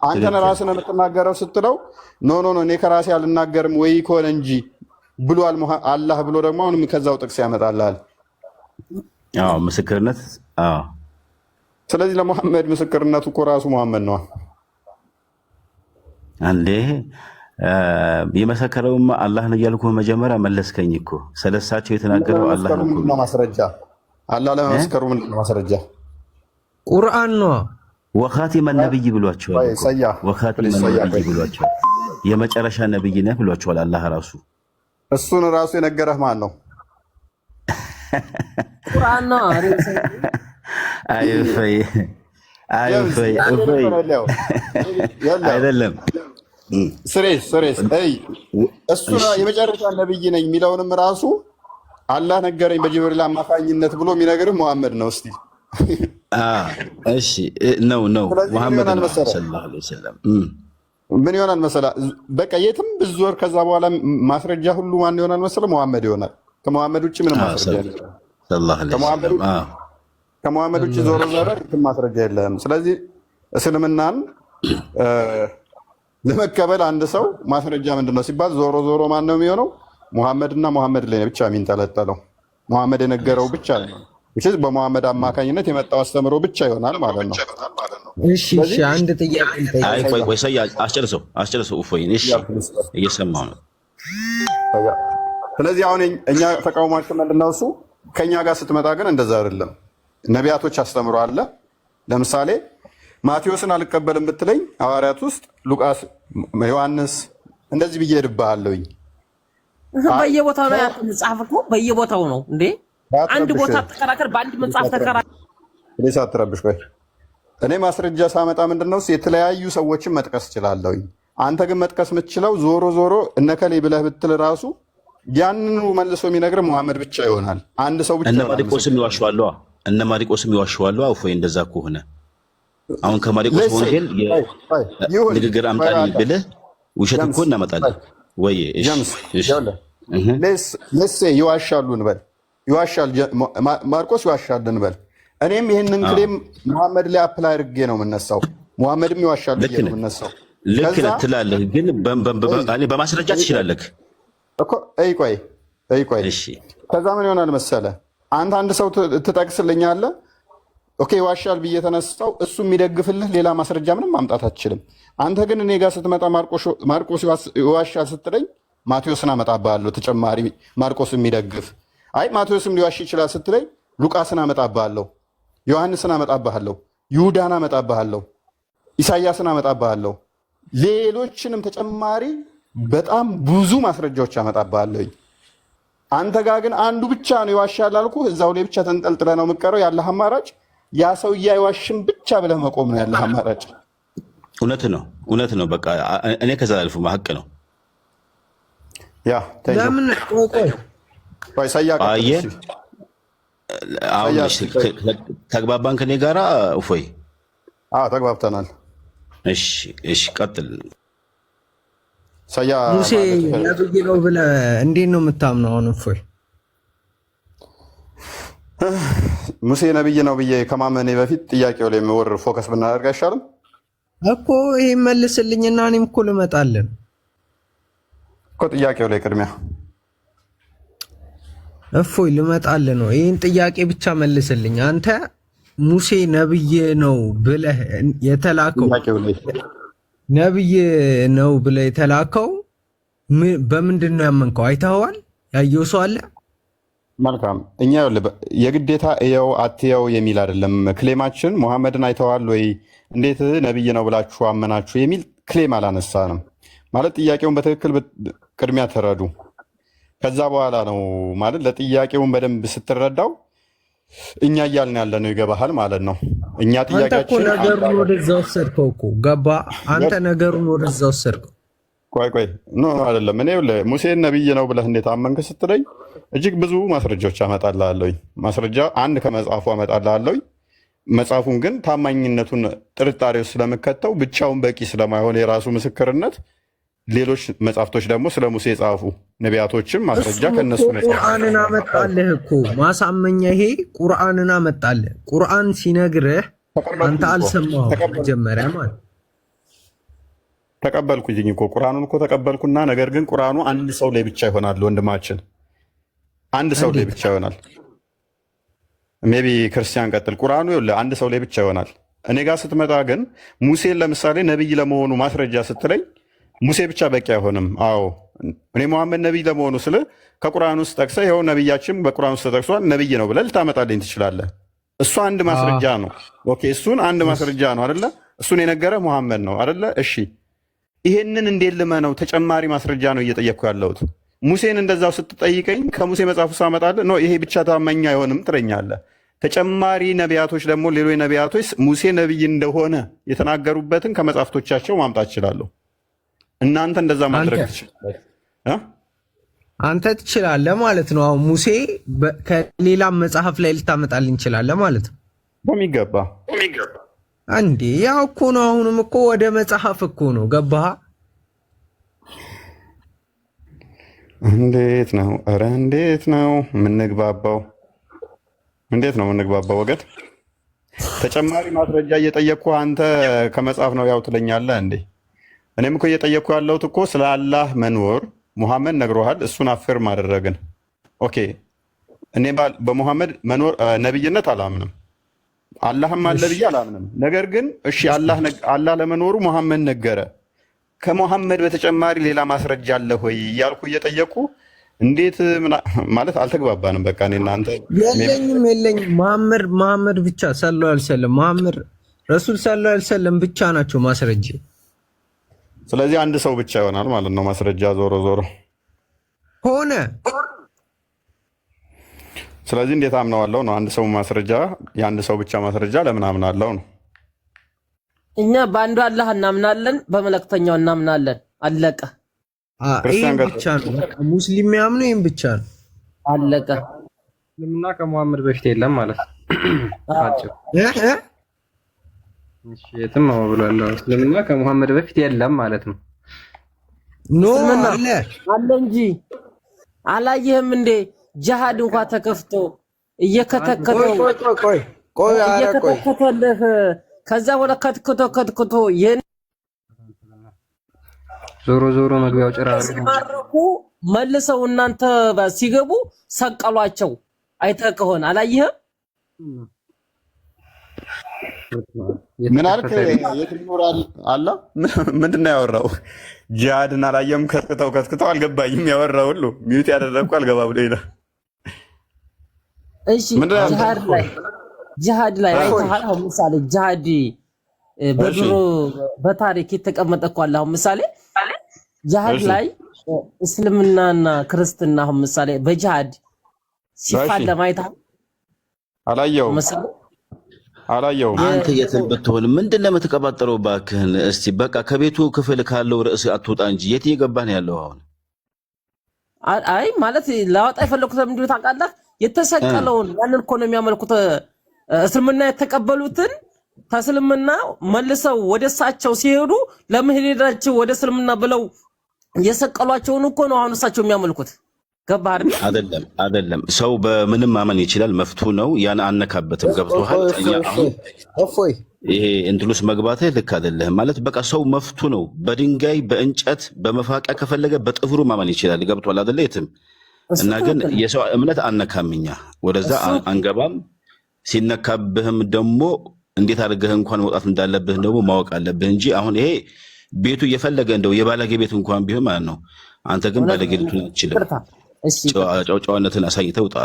አንተን ራስን የምትናገረው ስትለው ኖ እኔ ከራሴ አልናገርም ወይ ከሆነ እንጂ ብሏል አላህ ብሎ ደግሞ አሁንም ከዛው ጥቅስ ያመጣልሃል ምስክርነት። ስለዚህ ለሙሐመድ ምስክርነቱ እኮ ራሱ ሙሐመድ ነው። አንዴ የመሰከረውማ አላህ ነው እያልኩህ መጀመሪያ መለስከኝ እኮ። ስለሳቸው የተናገረው አላህ ነው እኮ። ማስረጃ አላህ ለመመስከሩ ምንድን ነው ማስረጃ? ቁርአን ነው። ወኻቲመ ነብይ ብሏቸዋል። ወኻቲመ ነብይ ብሏቸዋል። የመጨረሻ ነብይ ነህ ብሏቸዋል አላህ ራሱ። እሱን ራሱ የነገረህ ማን ነው? ቁርአን ነው። አይደለም ስሬስ እሱ የመጨረሻ ነብይ ነኝ የሚለውንም ራሱ አላህ ነገረኝ በጅብሪል አማካኝነት ብሎ የሚነግርህ ሙሐመድ ነው። እስቲ እሺ ነው ሙሐመድ ነው ሰለላሁ ዐለይሂ ወሰለም። ምን ይሆናል መሰለህ? በቃ የትም ብዞር ከዛ በኋላ ማስረጃ ሁሉ ማን ይሆናል መሰለህ? ሙሐመድ ይሆናል። ከሙሐመድ ውጭ ምንም ማስረጃ የለም። ከሙሐመድ ውጭ ዞሮ የትም ማስረጃ የለም። ስለዚህ እስልምናን ለመቀበል አንድ ሰው ማስረጃ ምንድነው ሲባል ዞሮ ዞሮ ማን ነው የሚሆነው? ሙሐመድና ሙሐመድ ላይ ብቻ የሚንጠለጠለው ሙሐመድ የነገረው ብቻ ነው። በሙሐመድ አማካኝነት የመጣው አስተምሮ ብቻ ይሆናል ማለት ነው። እሺ አንድ ጥያቄ ቆይ አስጨርሰው እፎይ። እሺ እየሰማሁ ነው። ስለዚህ አሁን እኛ ተቃውሟችን ምንድነው? እሱ ከኛ ጋር ስትመጣ ግን እንደዛ አይደለም። ነቢያቶች አስተምሮ አለ። ለምሳሌ ማቴዎስን አልቀበልም ብትለኝ ሐዋርያት ውስጥ ሉቃስ፣ ዮሐንስ እንደዚህ ብዬ ሄድብሃለሁኝ። በየቦታው ነው ያለው መጽሐፍ እኮ በየቦታው ነው እንዴ። አንድ ቦታ ተከራከር፣ በአንድ መጽሐፍ ተከራከር። ለሳ አትረብሽ። ቆይ እኔ ማስረጃ ሳመጣ ምንድነው የተለያዩ ሰዎችን መጥቀስ እችላለሁኝ። አንተ ግን መጥቀስ የምትችለው ዞሮ ዞሮ እነከሌ ብለህ ብትል ራሱ ያንኑ መልሶ የሚነግር ሙሐመድ ብቻ ይሆናል። አንድ ሰው ብቻ። እነ ማሪቆስም ይዋሸዋል። እፎይ እንደዛ ከሆነ አሁን ከማሪቆስ ወንጌል ንግግር አምጣልኝ ብለህ ውሸት እኮ እናመጣለን ወይ? እሺ ይዋሻሉ እንበል፣ ማርቆስ ይዋሻል እንበል። እኔም ይህንን ክሌም ሙሐመድ ላይ አፕላይ አድርጌ ነው የምነሳው። ሙሐመድም ይዋሻል ብዬ ነው የምነሳው። ልክ ነህ ትላለህ፣ ግን በማስረጃ ትችላለህ እኮ። ቆይ ከዛ ምን ይሆናል መሰለህ? አንድ ሰው ትጠቅስልኛለህ። ኦኬ ይዋሻል ብዬ ተነሳው። እሱ የሚደግፍልህ ሌላ ማስረጃ ምንም ማምጣት አትችልም። አንተ ግን እኔ ጋር ስትመጣ ማርቆስ ይዋሻል ስትለኝ ማቴዎስን አመጣብሃለሁ ተጨማሪ ማርቆስ የሚደግፍ። አይ ማቴዎስም ሊዋሽ ይችላል ስትለኝ ሉቃስን አመጣብሃለሁ፣ ዮሐንስን አመጣብሃለሁ፣ ይሁዳን አመጣብሃለሁ፣ ኢሳያስን አመጣብሃለሁ፣ ሌሎችንም ተጨማሪ በጣም ብዙ ማስረጃዎች አመጣብሃለሁኝ። አንተ ጋር ግን አንዱ ብቻ ነው ይዋሻል አልኩህ። እዛው ላይ ብቻ ተንጠልጥለህ ነው የምትቀረው። ያለህ አማራጭ ያ ሰውዬ አይዋሽም ብቻ ብለህ መቆም ነው ያለህ አማራጭ። እውነት ነው። በቃ እኔ ከዛ አልፎ ሀቅ ነው። ያ ለምን ቆይ ሳያቀ ተግባባን ከኔ ጋራ እፎይ? ተግባብተናል። እሺ ቀጥል። ሙሴ ነብይ ነው ብለህ እንዴት ነው የምታምነው? አሁን እፎይ ሙሴ ነብይ ነው ብዬ ከማመኔ በፊት ጥያቄው ላይ ወር ፎከስ ብናደርግ አይሻልም እኮ? ይሄ መልስልኝና እኔም እኮ ልመጣለን እኮ። ጥያቄው ላይ ቅድሚያ እፎይ ልመጣልህ ነው። ይህን ጥያቄ ብቻ መልስልኝ። አንተ ሙሴ ነብይ ነው ብለህ የተላከው ነብይ ነው ብለህ የተላከው በምንድን ነው ያመንከው? አይተኸዋል? ያየው ሰው አለ? መልካም። እኛ የግዴታ እየው አትየው የሚል አይደለም ክሌማችን። ሙሐመድን አይተዋል ወይ እንዴት ነብይ ነው ብላችሁ አመናችሁ የሚል ክሌም አላነሳንም። ማለት ጥያቄውን በትክክል ቅድሚያ ተረዱ። ከዛ በኋላ ነው ማለት ለጥያቄውን በደንብ ስትረዳው እኛ እያልን ያለ ነው ይገባሃል ማለት ነው። እኛ ጥያቄያችን ነገሩን ወደዛ ወሰድከው እኮ ገባ። አንተ ነገሩን ወደዛ ወሰድከው። ቆይ ኖ አይደለም። እኔ ሙሴን ነብይ ነው ብለህ እንዴት አመንክ ስትለኝ እጅግ ብዙ ማስረጃዎች አመጣልሃለሁ። ማስረጃ አንድ ከመጽሐፉ አመጣልሃለሁ። መጽሐፉን ግን ታማኝነቱን ጥርጣሬ ውስጥ ስለምከተው ብቻውን በቂ ስለማይሆን የራሱ ምስክርነት ሌሎች መጽሐፍቶች ደግሞ ስለ ሙሴ የጻፉ ነቢያቶችም ማስረጃ ከነሱ ነው። ቁርአንን አመጣልህ እኮ ማሳመኛ። ይሄ ቁርአንን አመጣልህ። ቁርአን ሲነግርህ አንተ አልሰማህም መጀመሪያ ማለት ተቀበልኩኝ እኮ ቁርአኑን እኮ ተቀበልኩና፣ ነገር ግን ቁርአኑ አንድ ሰው ላይ ብቻ ይሆናል ወንድማችን፣ አንድ ሰው ላይ ብቻ ይሆናል። ሜቢ ክርስቲያን ቀጥል። ቁርአኑ አንድ ሰው ላይ ብቻ ይሆናል። እኔ ጋር ስትመጣ ግን ሙሴን ለምሳሌ ነብይ ለመሆኑ ማስረጃ ስትለኝ ሙሴ ብቻ በቂ አይሆንም። አዎ እኔ መሐመድ ነብይ ለመሆኑ ስለ ከቁርአን ውስጥ ጠቅሰህ ይኸው ነብያችን በቁርአን ውስጥ ተጠቅሷል ነብይ ነው ብለህ ልታመጣልኝ ትችላለህ። እሱ አንድ ማስረጃ ነው። ኦኬ እሱን አንድ ማስረጃ ነው አይደለ? እሱን የነገረ መሐመድ ነው አይደለ? እሺ ይሄንን እንዴት ልመነው? ተጨማሪ ማስረጃ ነው እየጠየቅኩ ያለሁት። ሙሴን እንደዛው ስትጠይቀኝ ከሙሴ መጽሐፍ ውስጥ አመጣለህ ነው ይሄ ብቻ ታማኝ አይሆንም ትለኛለህ። ተጨማሪ ነቢያቶች ደግሞ ሌሎች ነቢያቶች ሙሴ ነብይ እንደሆነ የተናገሩበትን ከመጽሐፍቶቻቸው ማምጣት እችላለሁ። እናንተ እንደዛ ማድረግ ትችላለህ። አንተ ትችላለህ ማለት ነው። አሁን ሙሴ ከሌላ መጽሐፍ ላይ ልታመጣልኝ እንችላለህ ማለት ነው። በሚገባ እንዴ ያው እኮ ነው። አሁንም እኮ ወደ መጽሐፍ እኮ ነው። ገባህ? እንዴት ነው? ኧረ እንዴት ነው የምንግባባው? እንዴት ነው የምንግባባው? ወገድ ተጨማሪ ማስረጃ እየጠየቅኩ አንተ ከመጽሐፍ ነው ያው ትለኛለህ እንዴ? እኔም እኮ እየጠየቅኩ ያለሁት እኮ ስለ አላህ መኖር ሙሐመድ ነግሮሃል፣ እሱን አፌርም አደረግን። ኦኬ እኔ በሙሐመድ መኖር ነብይነት አላምንም፣ አላህም አለ ብዬ አላምንም። ነገር ግን እሺ አላህ ለመኖሩ ሙሐመድ ነገረ፣ ከሙሐመድ በተጨማሪ ሌላ ማስረጃ አለ ሆይ እያልኩ እየጠየቅኩ እንዴት ማለት አልተግባባንም። በቃ እኔ እናንተ የለኝም መሐመድ ብቻ ሰለላሁ ዐለይሂ ወሰለም መሐመድ ረሱል ሰለላሁ ዐለይሂ ወሰለም ብቻ ናቸው ማስረጃ። ስለዚህ አንድ ሰው ብቻ ይሆናል ማለት ነው ማስረጃ ዞሮ ሆነ። ስለዚህ እንዴት አምነዋለሁ ነው? አንድ ሰው ማስረጃ የአንድ ሰው ብቻ ማስረጃ ለምን አምናለሁ ነው? እኛ በአንዱ አላህ እናምናለን፣ በመልእክተኛው እናምናለን። አለቀ። ይሄን ብቻ ነው ሙስሊም የሚያምነው፣ ይሄን ብቻ ነው። አለቀ። እስልምና ከሙሐመድ በፊት የለም ማለት ነው። እሺ የትም ብሏል። እስልምና ከሙሐመድ በፊት የለም ማለት ነው። ኖ አለ እንጂ አላየህም እንዴ? ጂሃድ እንኳን ተከፍቶ እየከተከተው እየከተከተልህ ከዛ ወደ ከትክቶ ዞሮ መግቢያው ጭራሩ ሲማረኩ መልሰው እናንተ ሲገቡ ሰቀሏቸው። አይተህ ከሆነ አላየህም? ምን አልክ? የት ይኖራል አላ? ምንድን ነው ያወራው? ጂሃድን አላየም? ከትክተው አልገባኝም። ያወራው ሁሉ ሚውት ያደረግኩ አልገባ ብሎኝ ነው። እሺ ጂሃድ ላይ አይተሃል? አሁን ምሳሌ ጂሃድ በድሮ በታሪክ የተቀመጠ እኮ አለ። አሁን ምሳሌ ጂሃድ ላይ እስልምናና ክርስትና አሁን ምሳሌ በጂሃድ ሲፋለም አይተሃል? አላየውም። አንተ የትን ብትሆን ምንድን ነው የምትቀባጠረው? እባክህን እስቲ በቃ ከቤቱ ክፍል ካለው ርዕስ አትወጣ እንጂ የት እየገባህ ነው ያለው አሁን? አይ ማለት ላወጣ የፈለኩት ምንድን ነው ታውቃለህ? የተሰቀለውን ያንን እኮ ነው የሚያመልኩት። እስልምና የተቀበሉትን ከእስልምና መልሰው ወደ እሳቸው ሲሄዱ ለመሄዳቸው ወደ እስልምና ብለው የሰቀሏቸውን እኮ ነው አሁን እሳቸው የሚያመልኩት። ገባህ አይደለም። ሰው በምንም ማመን ይችላል፣ መፍቱ ነው። ያን አነካበትም። ገብቶሃል? ይሄ እንትሉስ መግባትህ ልክ አይደለም ማለት በቃ ሰው መፍቱ ነው። በድንጋይ በእንጨት በመፋቂያ ከፈለገ በጥፍሩ ማመን ይችላል። ገብቶሃል አይደለ? የትም እና ግን የሰው እምነት አነካምኛ ወደዛ አንገባም። ሲነካብህም ደግሞ እንዴት አድርገህ እንኳን መውጣት እንዳለብህ ደግሞ ማወቅ አለብህ እንጂ አሁን ይሄ ቤቱ እየፈለገ እንደው የባለጌ ቤት እንኳን ቢሆን ማለት ነው። አንተ ግን ባለጌ ልትሆን አትችልም። ጨዋነትን አሳይተህ ውጣ።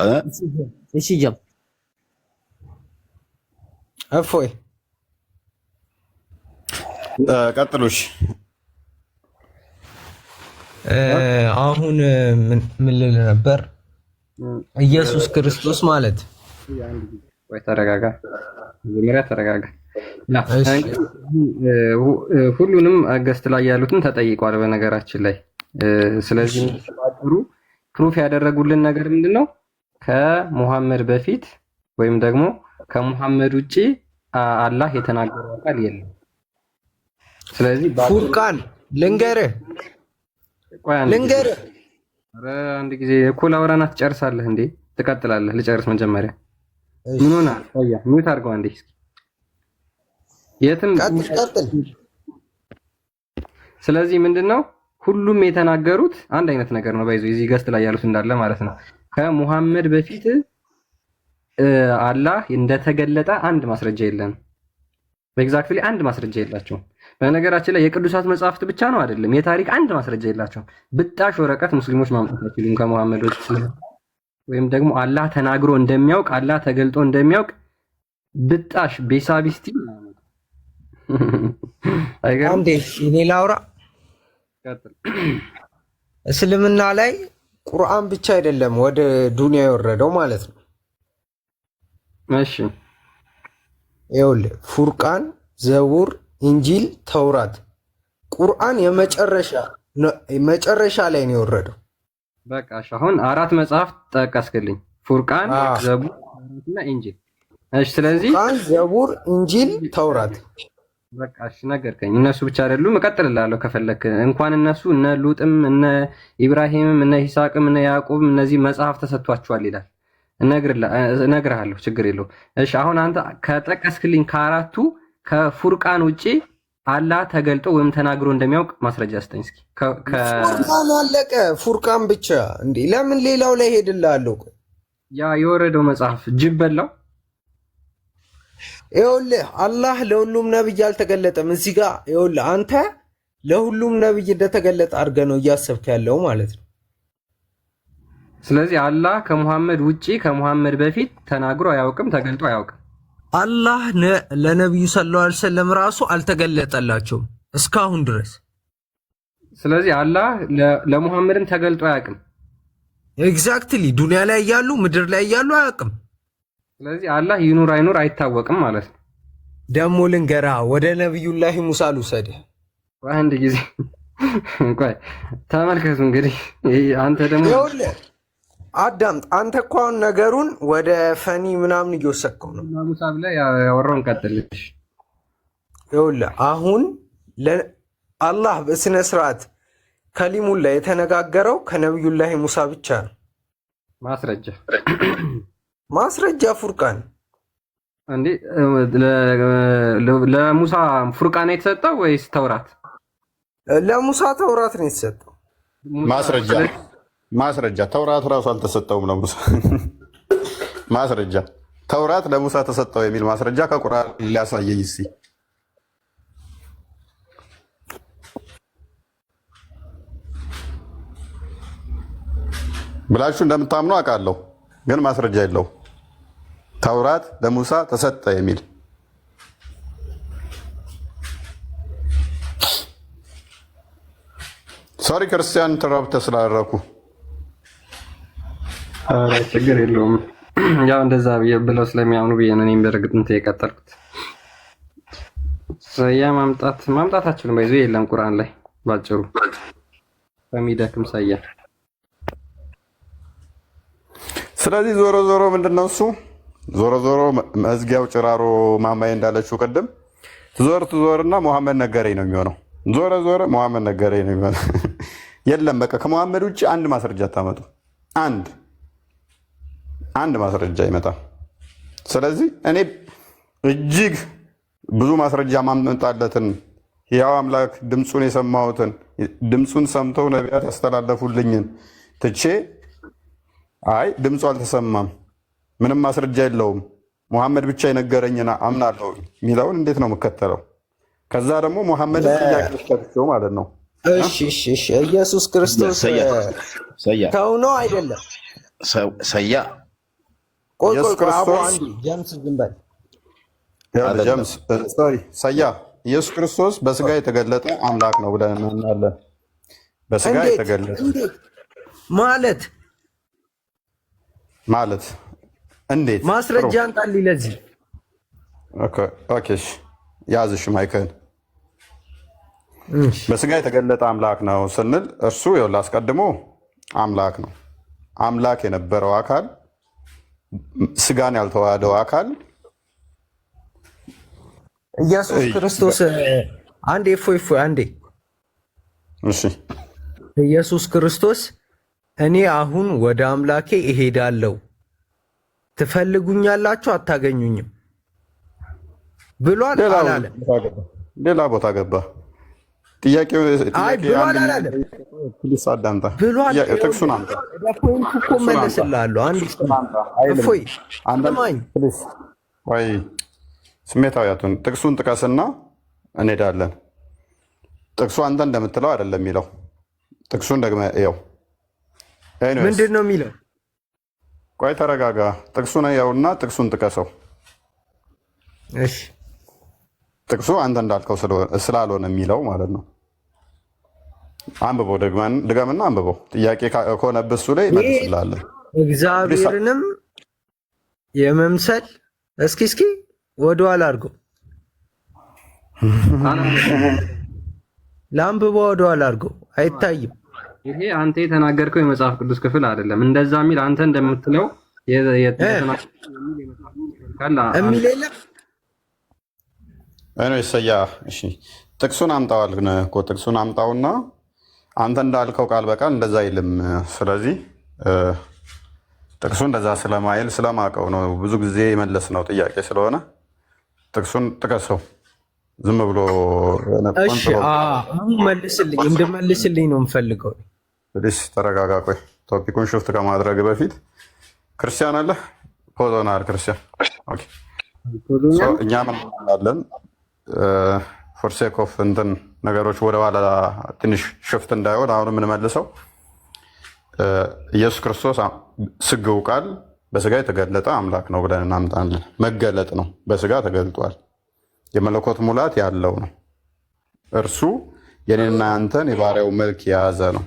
እሺ ጀም እፎይ ቀጥሉሽ። አሁን ምን ልል ነበር? ኢየሱስ ክርስቶስ ማለት ወይ ተረጋጋ፣ መጀመሪያ ተረጋጋ። ሁሉንም ገስት ላይ ያሉትን ተጠይቋል በነገራችን ላይ። ስለዚህ ፕሩፍ ያደረጉልን ነገር ምንድነው? ከሙሐመድ በፊት ወይም ደግሞ ከሙሐመድ ውጪ አላህ የተናገረው ቃል የለም። ስለዚህ ፉርቃን ልንገርህ ኧረ አንድ ጊዜ እኮ ላውራና ትጨርሳለህ እንዴ? ትቀጥላለህ። ልጨርስ መጀመሪያ። ምን ሆነ? አያ ሚውት አድርገው አንዴ እስኪ። የትም ቀጥል። ስለዚህ ምንድነው ሁሉም የተናገሩት አንድ አይነት ነገር ነው። ባይዞ እዚህ ገስት ላይ ያሉት እንዳለ ማለት ነው። ከሙሐመድ በፊት አላህ እንደተገለጠ አንድ ማስረጃ የለም። ኤግዛክትሊ አንድ ማስረጃ የላቸውም። በነገራችን ላይ የቅዱሳት መጽሐፍት ብቻ ነው አይደለም፣ የታሪክ አንድ ማስረጃ የላቸውም። ብጣሽ ወረቀት ሙስሊሞች ማምጣት አይችሉም ከሙሐመድ በፊት ወይም ደግሞ አላህ ተናግሮ እንደሚያውቅ አላህ ተገልጦ እንደሚያውቅ ብጣሽ ቤሳቢስቲ አይገርም እንዴ? ሌላ አውራ እስልምና ላይ ቁርአን ብቻ አይደለም ወደ ዱንያ የወረደው ማለት ነው። እሺ ይኸውልህ ፉርቃን፣ ዘቡር፣ ኢንጂል፣ ተውራት፣ ቁርአን መጨረሻ ላይ ነው የወረደው። በቃ አሁን አራት መጽሐፍ ጠቀስክልኝ፣ ፉርቃን፣ ዘቡር እና ኢንጂል። እሺ ስለዚህ ቁርአን፣ ዘቡር፣ እንጂል፣ ተውራት በቃ እሺ ነገርከኝ። እነሱ ብቻ አይደሉም፣ እቀጥልልሃለሁ ከፈለክ። እንኳን እነሱ እነ ሉጥም እነ ኢብራሂምም እነ ይስሐቅም እነ ያዕቆብም እነዚህ መጽሐፍ ተሰጥቷቸዋል ይላል። እነግርሃለሁ፣ ችግር የለውም። እሺ አሁን አንተ ከጠቀስክልኝ ከአራቱ ከፉርቃን ውጪ አላህ ተገልጦ ወይም ተናግሮ እንደሚያውቅ ማስረጃ ስጠኝ እስኪ። ፉርቃን አለቀ። ፉርቃን ብቻ እንዴ? ለምን ሌላው ላይ ሄድልሃለሁ? ያ የወረደው መጽሐፍ ጅብ በላው። ይኸውልህ አላህ ለሁሉም ነብይ አልተገለጠም። እዚህ ጋር ይኸውልህ አንተ ለሁሉም ነብይ እንደተገለጠ አድርገህ ነው እያሰብክ ያለው ማለት ነው። ስለዚህ አላህ ከሙሐመድ ውጪ ከሙሐመድ በፊት ተናግሮ አያውቅም፣ ተገልጦ አያውቅም። አላህ ለነብዩ ሰለላሁ ዐለይሂ ወሰለም ራሱ አልተገለጠላቸውም እስካሁን ድረስ። ስለዚህ አላህ ለሙሐመድም ተገልጦ አያውቅም። ኤግዛክትሊ ዱንያ ላይ እያሉ ምድር ላይ እያሉ አያውቅም። ስለዚህ አላህ ይኑር አይኑር አይታወቅም ማለት ነው። ደግሞ ልንገርህ፣ ወደ ነብዩላህ ሙሳ ልውሰድህ። አንድ ጊዜ እንኳን ተመልከቱ እንግዲህ አንተ ደግሞ ይኸውልህ አዳምጥ። አንተ እኮ አሁን ነገሩን ወደ ፈኒ ምናምን እየወሰድከው ነው። ሙሳ ብለህ ያወራውን ቀጥልሽ። ይኸውልህ አሁን አላህ በስነ ስርዓት ከሊሙን ላይ የተነጋገረው ከነብዩላህ ሙሳ ብቻ ነው። ማስረጃ ፉርቃን እንዴ? ለሙሳ ፉርቃን የተሰጠው ወይስ ተውራት? ለሙሳ ተውራት ነው የተሰጠው። ማስረጃ ተውራት ራሱ አልተሰጠውም ለሙሳ። ማስረጃ ተውራት ለሙሳ ተሰጠው የሚል ማስረጃ ከቁርአን ሊያሳየኝ እስኪ። ብላችሁ እንደምታምኑ አውቃለሁ፣ ግን ማስረጃ የለው። ተውራት ለሙሳ ተሰጠ የሚል ሶሪ ክርስቲያን ተራብተ ስላደረኩ ችግር የለውም። ያው እንደዛ ብለው ስለሚያምኑ ብዬ ነው እኔም በእርግጥ እንትን የቀጠልኩት። ሰያ ማምጣታችሁን ባይዞ የለም ቁርአን ላይ ባጭሩ በሚደክም ሰያ። ስለዚህ ዞሮ ዞሮ ምንድነው እሱ ዞሮ ዞሮ መዝጊያው ጭራሮ ማማዬ እንዳለችው ቅድም ትዞርና መሐመድ ነገረኝ ነው የሚሆነው። ዞረ መሐመድ ነገረኝ ነው የሚሆነው። የለም በቃ ከመሐመድ ውጭ አንድ ማስረጃ አታመጡ። አንድ ማስረጃ ይመጣል። ስለዚህ እኔ እጅግ ብዙ ማስረጃ ማመጣለትን ያው አምላክ ድምፁን የሰማሁትን ድምፁን ሰምተው ነቢያት ያስተላለፉልኝን ትቼ አይ ድምፁ አልተሰማም ምንም ማስረጃ የለውም መሐመድ ብቻ የነገረኝና አምናለሁ የሚለውን እንዴት ነው የምከተለው? ከዛ ደግሞ መሐመድ ጥያቄ ልትከተለው ማለት ነው። እሺ ኢየሱስ ክርስቶስ ሰው ነው አይደለም? ሰያ ኢየሱስ ክርስቶስ ጀምስ ዝም በል ሰያ ኢየሱስ ክርስቶስ በስጋ የተገለጠ አምላክ ነው ብለን እናምናለን። በስጋ የተገለጠ ማለት እንዴት? ማስረጃ አንጣል ለዚህ። ኦኬ ያዝሽ ማይከል በስጋ የተገለጠ አምላክ ነው ስንል እርሱ ይኸውልህ አስቀድሞ አምላክ ነው። አምላክ የነበረው አካል ስጋን ያልተዋሃደው አካል ኢየሱስ ክርስቶስ አንዴ አንዴ እሺ ኢየሱስ ክርስቶስ እኔ አሁን ወደ አምላኬ እሄዳለሁ ትፈልጉኛላችሁ አታገኙኝም ብሏል አላለም? ሌላ ቦታ ገባ። ጥያቄው ጥቅሱን አምጣ። ስሜታዊያቱን ጥቅሱን ጥቀስና እንሄዳለን። ጥቅሱ አንተ እንደምትለው አይደለም የሚለው። ጥቅሱን ደግመህ ይኸው። ምንድን ነው የሚለው? ቆይ ተረጋጋ። ጥቅሱን ያውና ጥቅሱን ጥቀሰው። እሺ ጥቅሱ አንተ እንዳልከው ስላልሆነ የሚለው ማለት ነው። አንብበው፣ ድገምና አንብበው። ጥያቄ ከሆነብህ እሱ ላይ መልስልሃለሁ። እግዚአብሔርንም የመምሰል እስኪ ወደኋላ አድርገው፣ ለአንብበው፣ ወደኋላ አድርገው። አይታይም። ይሄ አንተ የተናገርከው የመጽሐፍ ቅዱስ ክፍል አይደለም። እንደዛ የሚል አንተ እንደምትለው የሚል የለም። እኔ ሰያ እሺ፣ ጥቅሱን አምጣዋል እኮ ጥቅሱን አምጣውና አንተ እንዳልከው ቃል በቃል እንደዛ አይልም። ስለዚህ ጥቅሱ እንደዛ ስለማይል ስለማቀው ነው ብዙ ጊዜ የመለስ ነው ጥያቄ ስለሆነ ጥቅሱን ጥቀሰው። ዝም ብሎ እሺ፣ አሁን መልስልኝ፣ እንድመልስልኝ ነው የምፈልገው። ፕሊስ ተረጋጋ። ቆይ ቶፒኩን ሽፍት ከማድረግ በፊት ክርስቲያን አለ ፖዞናል ክርስቲያን ኦኬ። እኛ ምን እንላለን? ፎርሴክ ኦፍ እንትን ነገሮች ወደኋላ ትንሽ ሽፍት እንዳይሆን አሁን የምንመልሰው ኢየሱስ ክርስቶስ ስግው ቃል በስጋ የተገለጠ አምላክ ነው ብለን እናምጣለን። መገለጥ ነው፣ በስጋ ተገልጧል። የመለኮት ሙላት ያለው ነው። እርሱ የኔና ያንተን የባሪያው መልክ የያዘ ነው።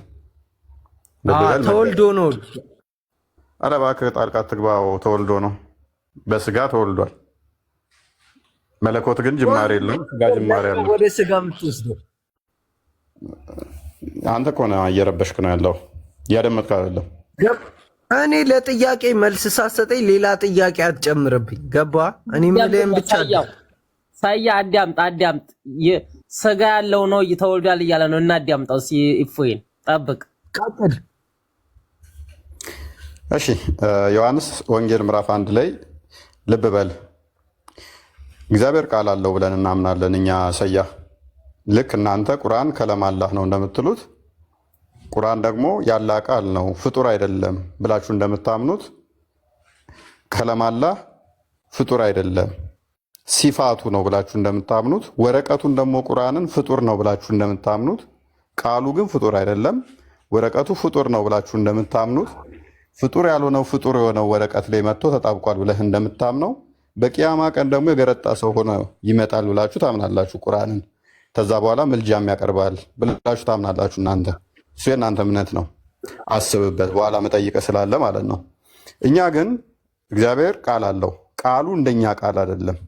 ተወልዶ ነው። ኧረ እባክህ ጣልቃ ትግባው። ተወልዶ ነው፣ በስጋ ተወልዷል። መለኮት ግን ጅማሬ የለውም፣ ስጋ ጅማሬ ያለው። ወደ ስጋ የምትወስደው አንተ እኮ ነህ፣ እየረበሽክ ነው ያለው፣ እያደመጥክ አይደለም። እኔ ለጥያቄ መልስ ሳሰጠኝ ሌላ ጥያቄ አትጨምርብኝ። ገባ? እኔ ምንም ብቻ ሳያ አዳምጥ። ስጋ ያለው ነው ተወልዷል እያለ ነው። እና አዳምጣው እፎይን ጠብቅ። ቀጥል። እሺ ዮሐንስ ወንጌል ምዕራፍ 1 ላይ ልብ በል። እግዚአብሔር ቃል አለው ብለን እናምናለን እኛ ሰያ። ልክ እናንተ ቁርአን ከለም አላህ ነው እንደምትሉት ቁርአን ደግሞ ያላ ቃል ነው ፍጡር አይደለም ብላችሁ እንደምታምኑት ከለም አላህ ፍጡር አይደለም ሲፋቱ ነው ብላችሁ እንደምታምኑት ወረቀቱን ደግሞ ቁርአንን ፍጡር ነው ብላችሁ እንደምታምኑት ቃሉ ግን ፍጡር አይደለም ወረቀቱ ፍጡር ነው ብላችሁ እንደምታምኑት ፍጡር ያልሆነው ፍጡር የሆነው ወረቀት ላይ መጥቶ ተጣብቋል ብለህ እንደምታምነው በቂያማ ቀን ደግሞ የገረጣ ሰው ሆኖ ይመጣል ብላችሁ ታምናላችሁ ቁርአንን። ከዛ በኋላ ምልጃም ያቀርባል ብላችሁ ታምናላችሁ እናንተ። እሱ የእናንተ እምነት ነው። አስብበት፣ በኋላ መጠይቀ ስላለ ማለት ነው። እኛ ግን እግዚአብሔር ቃል አለው። ቃሉ እንደኛ ቃል አይደለም፣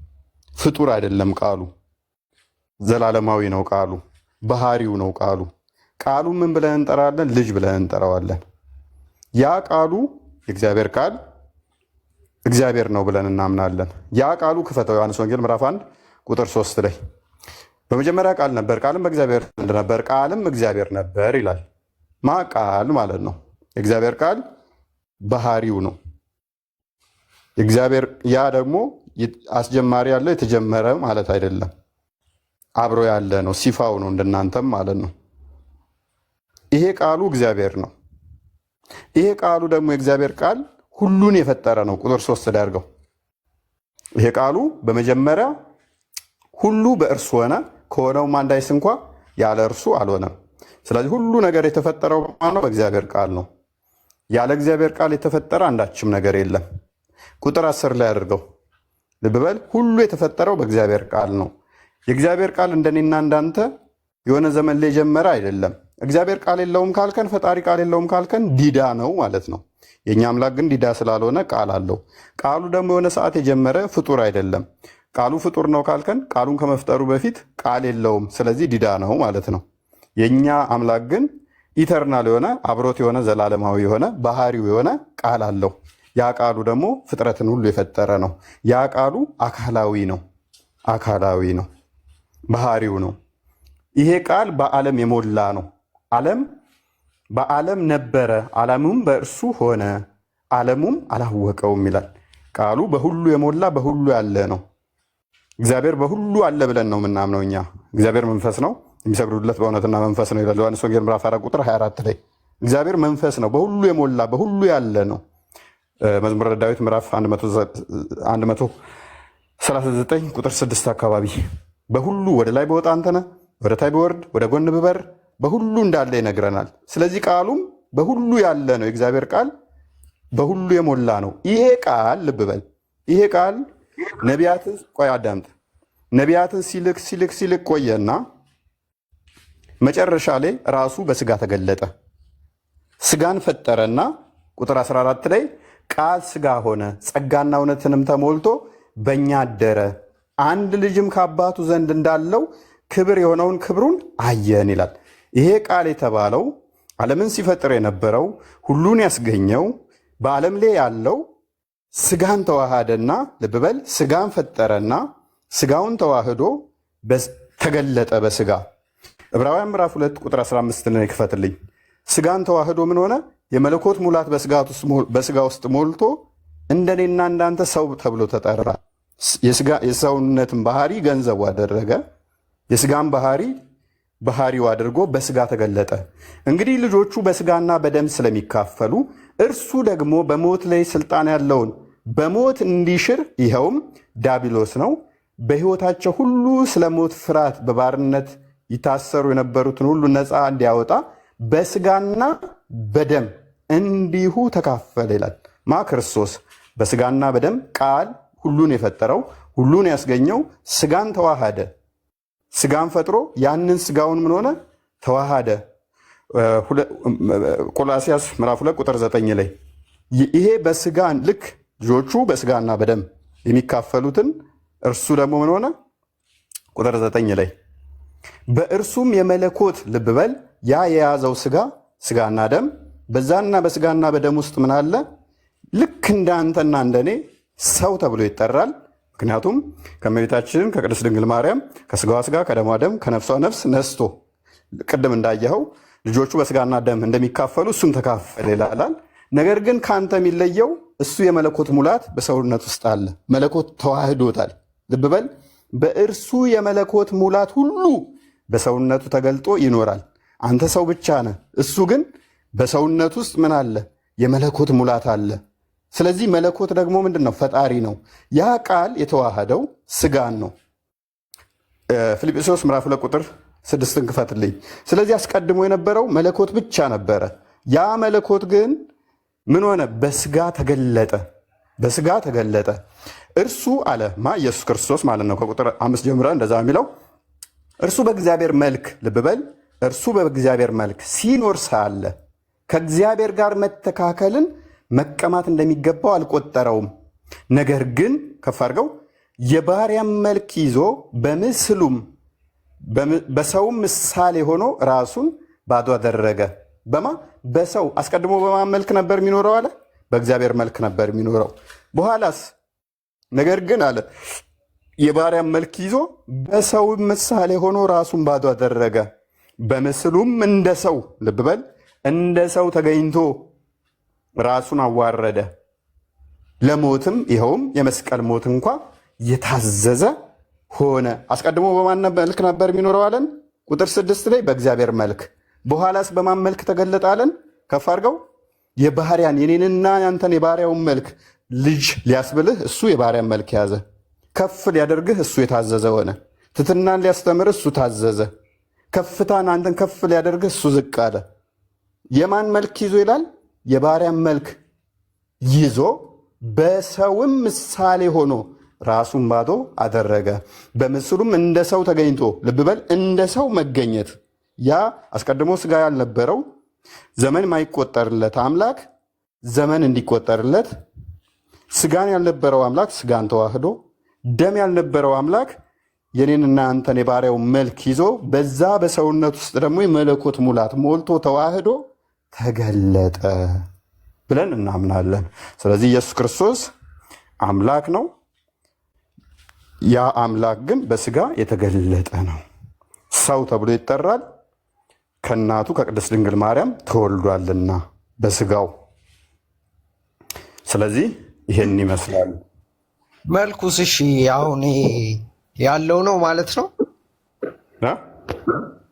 ፍጡር አይደለም። ቃሉ ዘላለማዊ ነው። ቃሉ ባህሪው ነው። ቃሉ ምን ብለን እንጠራለን? ልጅ ብለን እንጠራዋለን። ያ ቃሉ የእግዚአብሔር ቃል እግዚአብሔር ነው ብለን እናምናለን። ያ ቃሉ ክፈተው ዮሐንስ ወንጌል ምዕራፍ 1 ቁጥር 3 ላይ በመጀመሪያ ቃል ነበር፣ ቃልም በእግዚአብሔር ዘንድ ነበር፣ ቃልም እግዚአብሔር ነበር ይላል። ማ ቃል ማለት ነው። የእግዚአብሔር ቃል ባህሪው ነው። እግዚአብሔር ያ ደግሞ አስጀማሪ ያለ የተጀመረ ማለት አይደለም፣ አብሮ ያለ ነው። ሲፋው ነው እንደናንተም ማለት ነው። ይሄ ቃሉ እግዚአብሔር ነው። ይሄ ቃሉ ደግሞ የእግዚአብሔር ቃል ሁሉን የፈጠረ ነው። ቁጥር 3 ላይ አድርገው። ይሄ ቃሉ በመጀመሪያ ሁሉ በእርሱ ሆነ፣ ከሆነውም አንዳች እንኳ ያለ እርሱ አልሆነም። ስለዚህ ሁሉ ነገር የተፈጠረው ነው በእግዚአብሔር ቃል ነው። ያለ እግዚአብሔር ቃል የተፈጠረ አንዳችም ነገር የለም። ቁጥር 10 ላይ አድርገው። ልብ በል። ሁሉ የተፈጠረው በእግዚአብሔር ቃል ነው። የእግዚአብሔር ቃል እንደኔና እንዳንተ የሆነ ዘመን ላይ የጀመረ አይደለም። እግዚአብሔር ቃል የለውም ካልከን፣ ፈጣሪ ቃል የለውም ካልከን ዲዳ ነው ማለት ነው። የእኛ አምላክ ግን ዲዳ ስላልሆነ ቃል አለው። ቃሉ ደግሞ የሆነ ሰዓት የጀመረ ፍጡር አይደለም። ቃሉ ፍጡር ነው ካልከን ቃሉን ከመፍጠሩ በፊት ቃል የለውም፣ ስለዚህ ዲዳ ነው ማለት ነው። የእኛ አምላክ ግን ኢተርናል የሆነ አብሮት የሆነ ዘላለማዊ የሆነ ባህሪው የሆነ ቃል አለው። ያ ቃሉ ደግሞ ፍጥረትን ሁሉ የፈጠረ ነው። ያ ቃሉ አካላዊ ነው፣ ባህሪው ነው። ይሄ ቃል በዓለም የሞላ ነው። ዓለም በዓለም ነበረ፣ ዓለሙም በእርሱ ሆነ፣ ዓለሙም አላወቀውም ይላል። ቃሉ በሁሉ የሞላ በሁሉ ያለ ነው። እግዚአብሔር በሁሉ አለ ብለን ነው የምናምነው እኛ። እግዚአብሔር መንፈስ ነው፣ የሚሰግዱለት በእውነትና መንፈስ ነው ይላል ዮሐንስ ወንጌል ምዕራፍ 4 ቁጥር 24 ላይ። እግዚአብሔር መንፈስ ነው፣ በሁሉ የሞላ በሁሉ ያለ ነው። መዝሙረ ዳዊት ምዕራፍ 139 ቁጥር 6 አካባቢ በሁሉ ወደ ላይ በወጣ አንተነህ ወደ ታይ ብወርድ ወደ ጎን ብበር በሁሉ እንዳለ ይነግረናል። ስለዚህ ቃሉም በሁሉ ያለ ነው። የእግዚአብሔር ቃል በሁሉ የሞላ ነው። ይሄ ቃል ልብ በል። ይሄ ቃል ነቢያትን ቆይ አዳምጥ። ነቢያትን ሲልክ ቆየና መጨረሻ ላይ ራሱ በስጋ ተገለጠ። ስጋን ፈጠረና ቁጥር 14 ላይ ቃል ስጋ ሆነ ጸጋና እውነትንም ተሞልቶ በእኛ አደረ፣ አንድ ልጅም ከአባቱ ዘንድ እንዳለው ክብር የሆነውን ክብሩን አየን ይላል። ይሄ ቃል የተባለው ዓለምን ሲፈጥር የነበረው ሁሉን ያስገኘው በዓለም ላይ ያለው ስጋን ተዋሃደና ልብ በል ስጋን ፈጠረና ስጋውን ተዋህዶ ተገለጠ በስጋ። ዕብራውያን ምዕራፍ 2 ቁጥር 15 ነው ይክፈትልኝ። ስጋን ተዋህዶ ምን ሆነ? የመለኮት ሙላት በስጋ ውስጥ ሞልቶ እንደኔና እንዳንተ ሰው ተብሎ ተጠራ። የሰውነትን ባህሪ ገንዘቡ አደረገ። የስጋን ባህሪው አድርጎ በስጋ ተገለጠ። እንግዲህ ልጆቹ በስጋና በደም ስለሚካፈሉ እርሱ ደግሞ በሞት ላይ ስልጣን ያለውን በሞት እንዲሽር ይኸውም ዲያብሎስ ነው፣ በሕይወታቸው ሁሉ ስለ ሞት ፍርሃት በባርነት ይታሰሩ የነበሩትን ሁሉ ነፃ እንዲያወጣ በስጋና በደም እንዲሁ ተካፈለ ይላል። ክርስቶስ በስጋና በደም ቃል ሁሉን የፈጠረው ሁሉን ያስገኘው ስጋን ተዋሃደ። ስጋን ፈጥሮ ያንን ስጋውን ምን ሆነ? ተዋሃደ። ቆላስያስ ምዕራፍ 2 ቁጥር 9 ላይ ይሄ በስጋ ልክ ልጆቹ በስጋና በደም የሚካፈሉትን እርሱ ደግሞ ምን ሆነ? ቁጥር 9 ላይ በእርሱም የመለኮት ልብ በል ያ የያዘው ስጋና ደም በዛና በስጋና በደም ውስጥ ምን አለ? ልክ እንደ አንተና እንደኔ ሰው ተብሎ ይጠራል። ምክንያቱም ከእመቤታችን ከቅድስት ድንግል ማርያም ከስጋዋ ስጋ ከደሟ ደም ከነፍሷ ነፍስ ነስቶ ቅድም እንዳየኸው ልጆቹ በስጋና ደም እንደሚካፈሉ እሱም ተካፈለ ይላል። ነገር ግን ከአንተ የሚለየው እሱ የመለኮት ሙላት በሰውነት ውስጥ አለ። መለኮት ተዋህዶታል። ልብ በል በእርሱ የመለኮት ሙላት ሁሉ በሰውነቱ ተገልጦ ይኖራል። አንተ ሰው ብቻ ነህ። እሱ ግን በሰውነት ውስጥ ምን አለ? የመለኮት ሙላት አለ። ስለዚህ መለኮት ደግሞ ምንድን ነው? ፈጣሪ ነው። ያ ቃል የተዋሃደው ስጋን ነው። ፊልጵስዩስ ምዕራፍ 2 ቁጥር 6 ክፈትልኝ። ስለዚህ አስቀድሞ የነበረው መለኮት ብቻ ነበረ። ያ መለኮት ግን ምን ሆነ? በስጋ ተገለጠ። በስጋ ተገለጠ። እርሱ አለ ኢየሱስ ክርስቶስ ማለት ነው። ከቁጥር 5 ጀምረ እንደዛ የሚለው እርሱ በእግዚአብሔር መልክ ልብ በል እርሱ በእግዚአብሔር መልክ ሲኖር ሳለ ከእግዚአብሔር ጋር መተካከልን መቀማት እንደሚገባው አልቆጠረውም። ነገር ግን ከፍ አድርገው የባሪያን መልክ ይዞ በሰውም ምሳሌ ሆኖ ራሱን ባዶ አደረገ። በሰው አስቀድሞ በማን መልክ ነበር የሚኖረው አለ? በእግዚአብሔር መልክ ነበር የሚኖረው። በኋላስ ነገር ግን አለ የባሪያን መልክ ይዞ በሰው ምሳሌ ሆኖ ራሱን ባዶ አደረገ። በምስሉም እንደ ሰው ልብ በል እንደ ሰው ተገኝቶ ራሱን አዋረደ፣ ለሞትም ይኸውም የመስቀል ሞት እንኳ የታዘዘ ሆነ። አስቀድሞ በማን መልክ ነበር የሚኖረው አለን? ቁጥር 6 ላይ በእግዚአብሔር መልክ። በኋላስ በማን መልክ ተገለጠ አለን? ከፍ አድርገው የባህሪያን የኔንና ያንተን የባሪያውን መልክ ልጅ ሊያስብልህ እሱ የባሪያን መልክ ያዘ። ከፍ ሊያደርግህ እሱ የታዘዘ ሆነ። ትትናን ሊያስተምርህ እሱ ታዘዘ። ከፍታን አንተን ከፍ ሊያደርግህ እሱ ዝቅ አለ። የማን መልክ ይዞ ይላል? የባሪያን መልክ ይዞ በሰውም ምሳሌ ሆኖ ራሱን ባዶ አደረገ። በምስሉም እንደ ሰው ተገኝቶ ልብ በል እንደ ሰው መገኘት። ያ አስቀድሞ ስጋ ያልነበረው ዘመን ማይቆጠርለት አምላክ ዘመን እንዲቆጠርለት፣ ስጋን ያልነበረው አምላክ ስጋን ተዋህዶ፣ ደም ያልነበረው አምላክ የኔንና አንተን የባሪያው መልክ ይዞ በዛ በሰውነት ውስጥ ደግሞ የመለኮት ሙላት ሞልቶ ተዋህዶ ተገለጠ ብለን እናምናለን። ስለዚህ ኢየሱስ ክርስቶስ አምላክ ነው። ያ አምላክ ግን በስጋ የተገለጠ ነው። ሰው ተብሎ ይጠራል። ከእናቱ ከቅድስት ድንግል ማርያም ተወልዷልና በስጋው። ስለዚህ ይሄን ይመስላል መልኩስ። እሺ አሁን ያለው ነው ማለት ነው።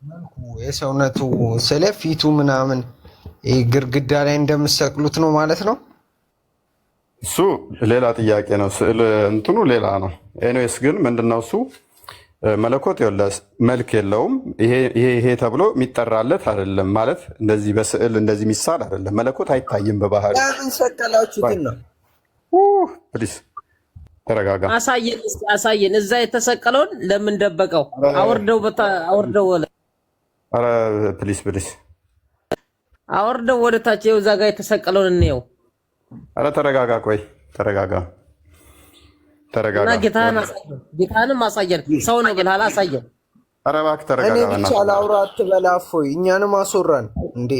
መልኩ የሰውነቱ ስለ ፊቱ ምናምን ግርግዳ ላይ እንደምሰቅሉት ነው ማለት ነው። እሱ ሌላ ጥያቄ ነው። ስዕል እንትኑ ሌላ ነው። ኤኒዌይስ ግን ምንድነው እሱ መለኮት መልክ የለውም። ይሄ ተብሎ የሚጠራለት አይደለም ማለት እንደዚህ በስዕል እንደዚህ የሚሳል አይደለም። መለኮት አይታይም በባህሪ። ለምን ሰቀላችሁት ነው? ፕሊዝ ተረጋጋ። አሳየን። እዛ የተሰቀለውን ለምን ደበቀው? አውርደው ወለ ኧረ ፕሊዝ አውርደው ወደ ታች። ይኸው እዛ ጋር የተሰቀለውን እንየው። ኧረ ተረጋጋ። ቆይ ተረጋጋ። እና ጌታንም አሳየን። ሰው ነው ብለሃል፣ አሳየን። ኧረ እባክህ ተረጋጋ። እኔ ብቻ ላውራ አትበላ። እፎይ እኛንም አስወራን እንዴ።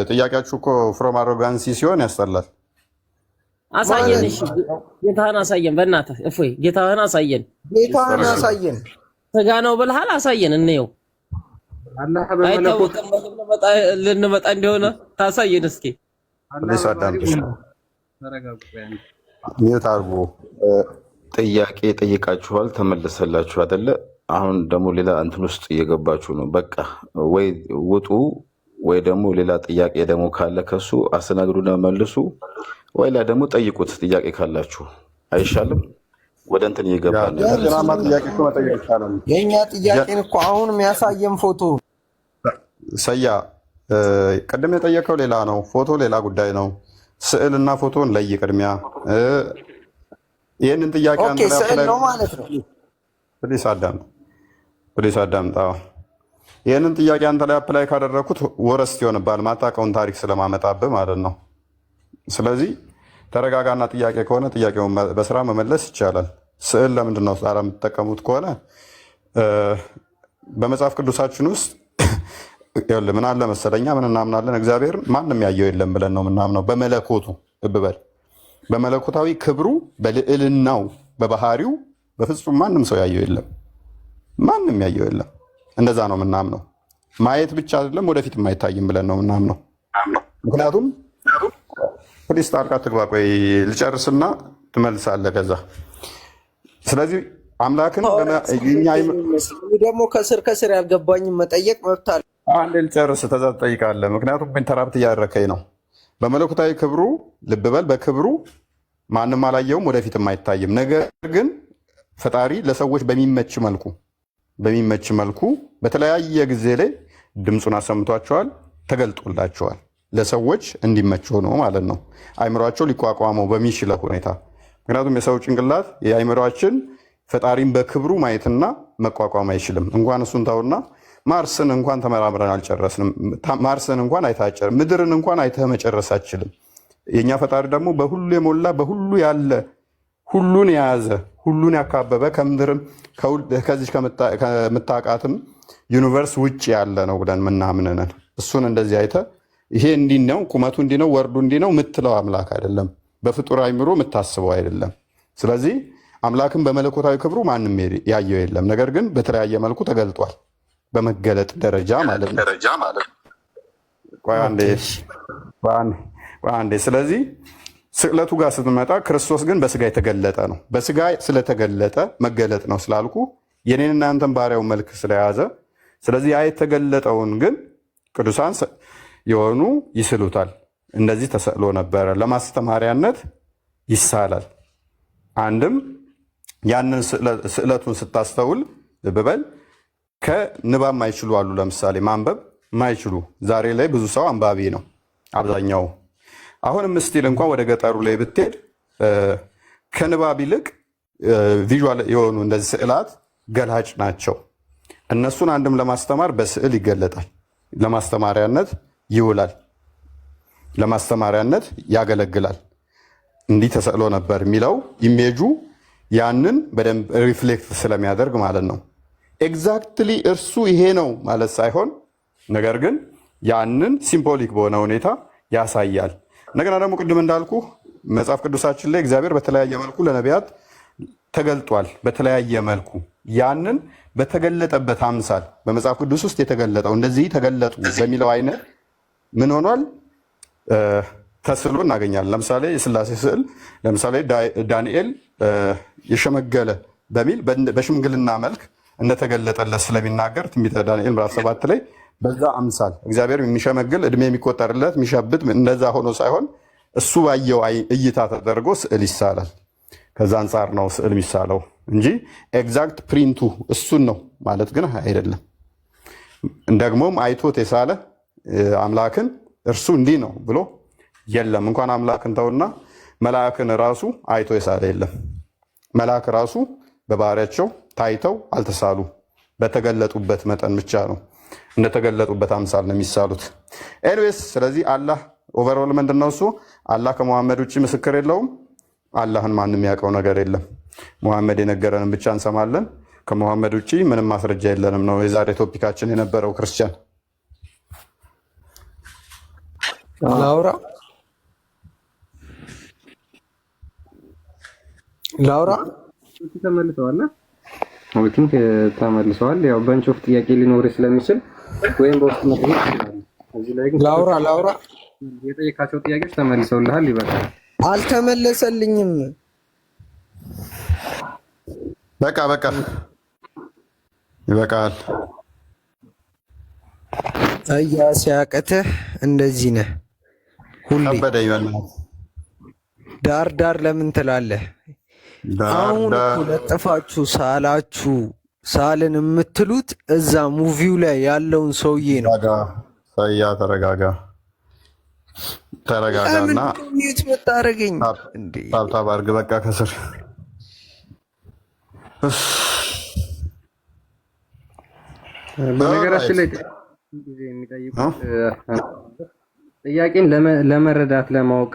ጥያቄያችሁ እኮ ፍሮም አሮጋንሲ ሲሆን ያስጠላል። አሳየን። እሺ ጌታህን አሳየን። በእናትህ እፎይ ጌታህን አሳየን። ጌታህን አሳየን። ስጋ ነው ብለሃል፣ አሳየን እንየው። አይታወቅም ልንመጣ እንደሆነ ታሳየን እስኪ። ታርጎ ጥያቄ ጠይቃችኋል፣ ተመለሰላችሁ አይደለ? አሁን ደግሞ ሌላ እንትን ውስጥ እየገባችሁ ነው። በቃ ወይ ውጡ ወይ ደግሞ ሌላ ጥያቄ ደግሞ ካለ ከሱ አስተናግዱና መልሱ፣ ወይ ላ ደግሞ ጠይቁት ጥያቄ ካላችሁ አይሻልም? ወደ እንትን እየገባን የእኛ ጥያቄን እኮ አሁን የሚያሳየን ፎቶ ሰያ ቅድም የጠየቀው ሌላ ነው፣ ፎቶ ሌላ ጉዳይ ነው። ስዕልና ፎቶን ለይ ቅድሚያ። ይህንን ጥያቄ ስዕል ነው ማለት ነው። ፕሊስ አዳምጣ። ይህንን ጥያቄ አንተ ላይ አፕላይ ካደረግኩት ወረስት ይሆንባል፣ ማታውቀውን ታሪክ ስለማመጣብህ ማለት ነው። ስለዚህ ተረጋጋና ጥያቄ ከሆነ ጥያቄውን በስራ መመለስ ይቻላል። ስዕል ለምንድን ነው የምትጠቀሙት ከሆነ በመጽሐፍ ቅዱሳችን ውስጥ ምን አለ መሰለኛ፣ ምን እናምናለን? እግዚአብሔር ማንም ያየው የለም ብለን ነው የምናምነው። በመለኮቱ እብበል በመለኮታዊ ክብሩ በልዕልናው በባህሪው በፍጹም ማንም ሰው ያየው የለም፣ ማንም ያየው የለም። እንደዛ ነው የምናምነው። ማየት ብቻ አይደለም ወደፊት የማይታይም ብለን ነው የምናምነው። ምክንያቱም ፕሊስ ጣልቃ ትግባ። ቆይ ልጨርስና ትመልሳለህ ከዛ። ስለዚህ አምላክን ደግሞ ከስር ከስር ያልገባኝም መጠየቅ መብት አለ። አንድ ልጨርስ ተዛ ትጠይቃለህ። ምክንያቱም ኢንተራፕት እያደረከኝ ነው። በመለኮታዊ ክብሩ ልብ በል፣ በክብሩ ማንም አላየውም ወደፊትም አይታይም። ነገር ግን ፈጣሪ ለሰዎች በሚመች መልኩ በተለያየ ጊዜ ላይ ድምፁን አሰምቷቸዋል፣ ተገልጦላቸዋል። ለሰዎች እንዲመች ሆኖ ማለት ነው፣ አይምሯቸው ሊቋቋመው በሚችለው ሁኔታ። ምክንያቱም የሰው ጭንቅላት የአይምሯችን ፈጣሪን በክብሩ ማየትና መቋቋም አይችልም። እንኳን እሱን ተውና ማርስን እንኳን ተመራምረን አልጨረስንም። ማርስን እንኳን አይተህ ምድርን እንኳን አይተህ መጨረስ አችልም። የእኛ ፈጣሪ ደግሞ በሁሉ የሞላ በሁሉ ያለ ሁሉን የያዘ ሁሉን ያካበበ ከምድርም ከዚህ ከምታውቃትም ዩኒቨርስ ውጭ ያለ ነው ብለን ምናምንነን። እሱን እንደዚህ አይተህ ይሄ እንዲህ ነው ቁመቱ እንዲህ ነው ወርዱ እንዲህ ነው የምትለው አምላክ አይደለም። በፍጡር አይምሮ የምታስበው አይደለም። ስለዚህ አምላክን በመለኮታዊ ክብሩ ማንም ያየው የለም። ነገር ግን በተለያየ መልኩ ተገልጧል፣ በመገለጥ ደረጃ ማለት ነው። አንዴ ስለዚህ ስቅለቱ ጋር ስትመጣ ክርስቶስ ግን በስጋ የተገለጠ ነው። በስጋ ስለተገለጠ መገለጥ ነው ስላልኩ የኔንና ያንተን ባሪያው መልክ ስለያዘ፣ ስለዚህ ያ የተገለጠውን ግን ቅዱሳን የሆኑ ይስሉታል። እንደዚህ ተሰቅሎ ነበረ፣ ለማስተማሪያነት ይሳላል። አንድም ያንን ስዕለቱን ስታስተውል ልብ በል፣ ከንባብ ማይችሉ አሉ። ለምሳሌ ማንበብ ማይችሉ ዛሬ ላይ ብዙ ሰው አንባቢ ነው አብዛኛው። አሁንም ስቲል እንኳን ወደ ገጠሩ ላይ ብትሄድ ከንባብ ይልቅ ቪዥዋል የሆኑ እንደዚህ ስዕላት ገላጭ ናቸው። እነሱን አንድም ለማስተማር በስዕል ይገለጣል፣ ለማስተማሪያነት ይውላል፣ ለማስተማሪያነት ያገለግላል። እንዲህ ተሰቅሎ ነበር የሚለው ኢሜጁ ያንን በደንብ ሪፍሌክት ስለሚያደርግ ማለት ነው። ኤግዛክትሊ እርሱ ይሄ ነው ማለት ሳይሆን ነገር ግን ያንን ሲምቦሊክ በሆነ ሁኔታ ያሳያል። እንደገና ደግሞ ቅድም እንዳልኩ መጽሐፍ ቅዱሳችን ላይ እግዚአብሔር በተለያየ መልኩ ለነቢያት ተገልጧል። በተለያየ መልኩ ያንን በተገለጠበት አምሳል በመጽሐፍ ቅዱስ ውስጥ የተገለጠው እንደዚህ ተገለጡ በሚለው አይነት ምን ሆኗል ተስሎ እናገኛለን። ለምሳሌ የስላሴ ስዕል ለምሳሌ ዳንኤል የሸመገለ በሚል በሽምግልና መልክ እንደተገለጠለት ስለሚናገር ትንቢተ ዳንኤል ምዕራፍ 7 ላይ በዛ አምሳል እግዚአብሔር የሚሸመግል እድሜ የሚቆጠርለት የሚሸብት እንደዛ ሆኖ ሳይሆን እሱ ባየው እይታ ተደርጎ ስዕል ይሳላል። ከዛ አንጻር ነው ስዕል የሚሳለው እንጂ ኤግዛክት ፕሪንቱ እሱን ነው ማለት ግን አይደለም። ደግሞም አይቶት የሳለ አምላክን እርሱ እንዲህ ነው ብሎ የለም። እንኳን አምላክን ተውና መልአክን ራሱ አይቶ የሳለ የለም። መልአክ ራሱ በባህሪያቸው ታይተው አልተሳሉ፣ በተገለጡበት መጠን ብቻ ነው፣ እንደተገለጡበት አምሳል ነው የሚሳሉት። ኤኒዌይስ ስለዚህ አላህ ኦቨርኦል ምንድነው እሱ አላህ ከመሐመድ ውጭ ምስክር የለውም። አላህን ማንም ያውቀው ነገር የለም። መሐመድ የነገረንን ብቻ እንሰማለን። ከመሐመድ ውጭ ምንም ማስረጃ የለንም ነው የዛሬ ቶፒካችን የነበረው። ክርስቲያን ላውራ ላውራ ተመልሰዋል። አይ ቲንክ ተመልሰዋል። ያው በንች ኦፍ ጥያቄ ሊኖር ስለሚችል ወይም በውስጥ መጥተህ ይችላል። እዚህ ላይ ግን ላውራ የጠየቃቸው ጥያቄዎች ተመልሰውልሃል። ይበቃል። አልተመለሰልኝም። በቃ ይበቃል። አያ ሲያቅትህ እንደዚህ ነህ ሁሌ። ከበደኝ ዳር ለምን ትላለህ? አሁን እኮ ለጥፋችሁ ሳልን የምትሉት እዛ ሙቪው ላይ ያለውን ሰውዬ ነው። ሰያ ተረጋጋና ሚዩት መታረገኝ እንዴ? ታብታብ አድርግ። በቃ ከስር በነገራችን ላይ ጊዜ የሚጠይቁት ጥያቄን ለመረዳት ለማወቅ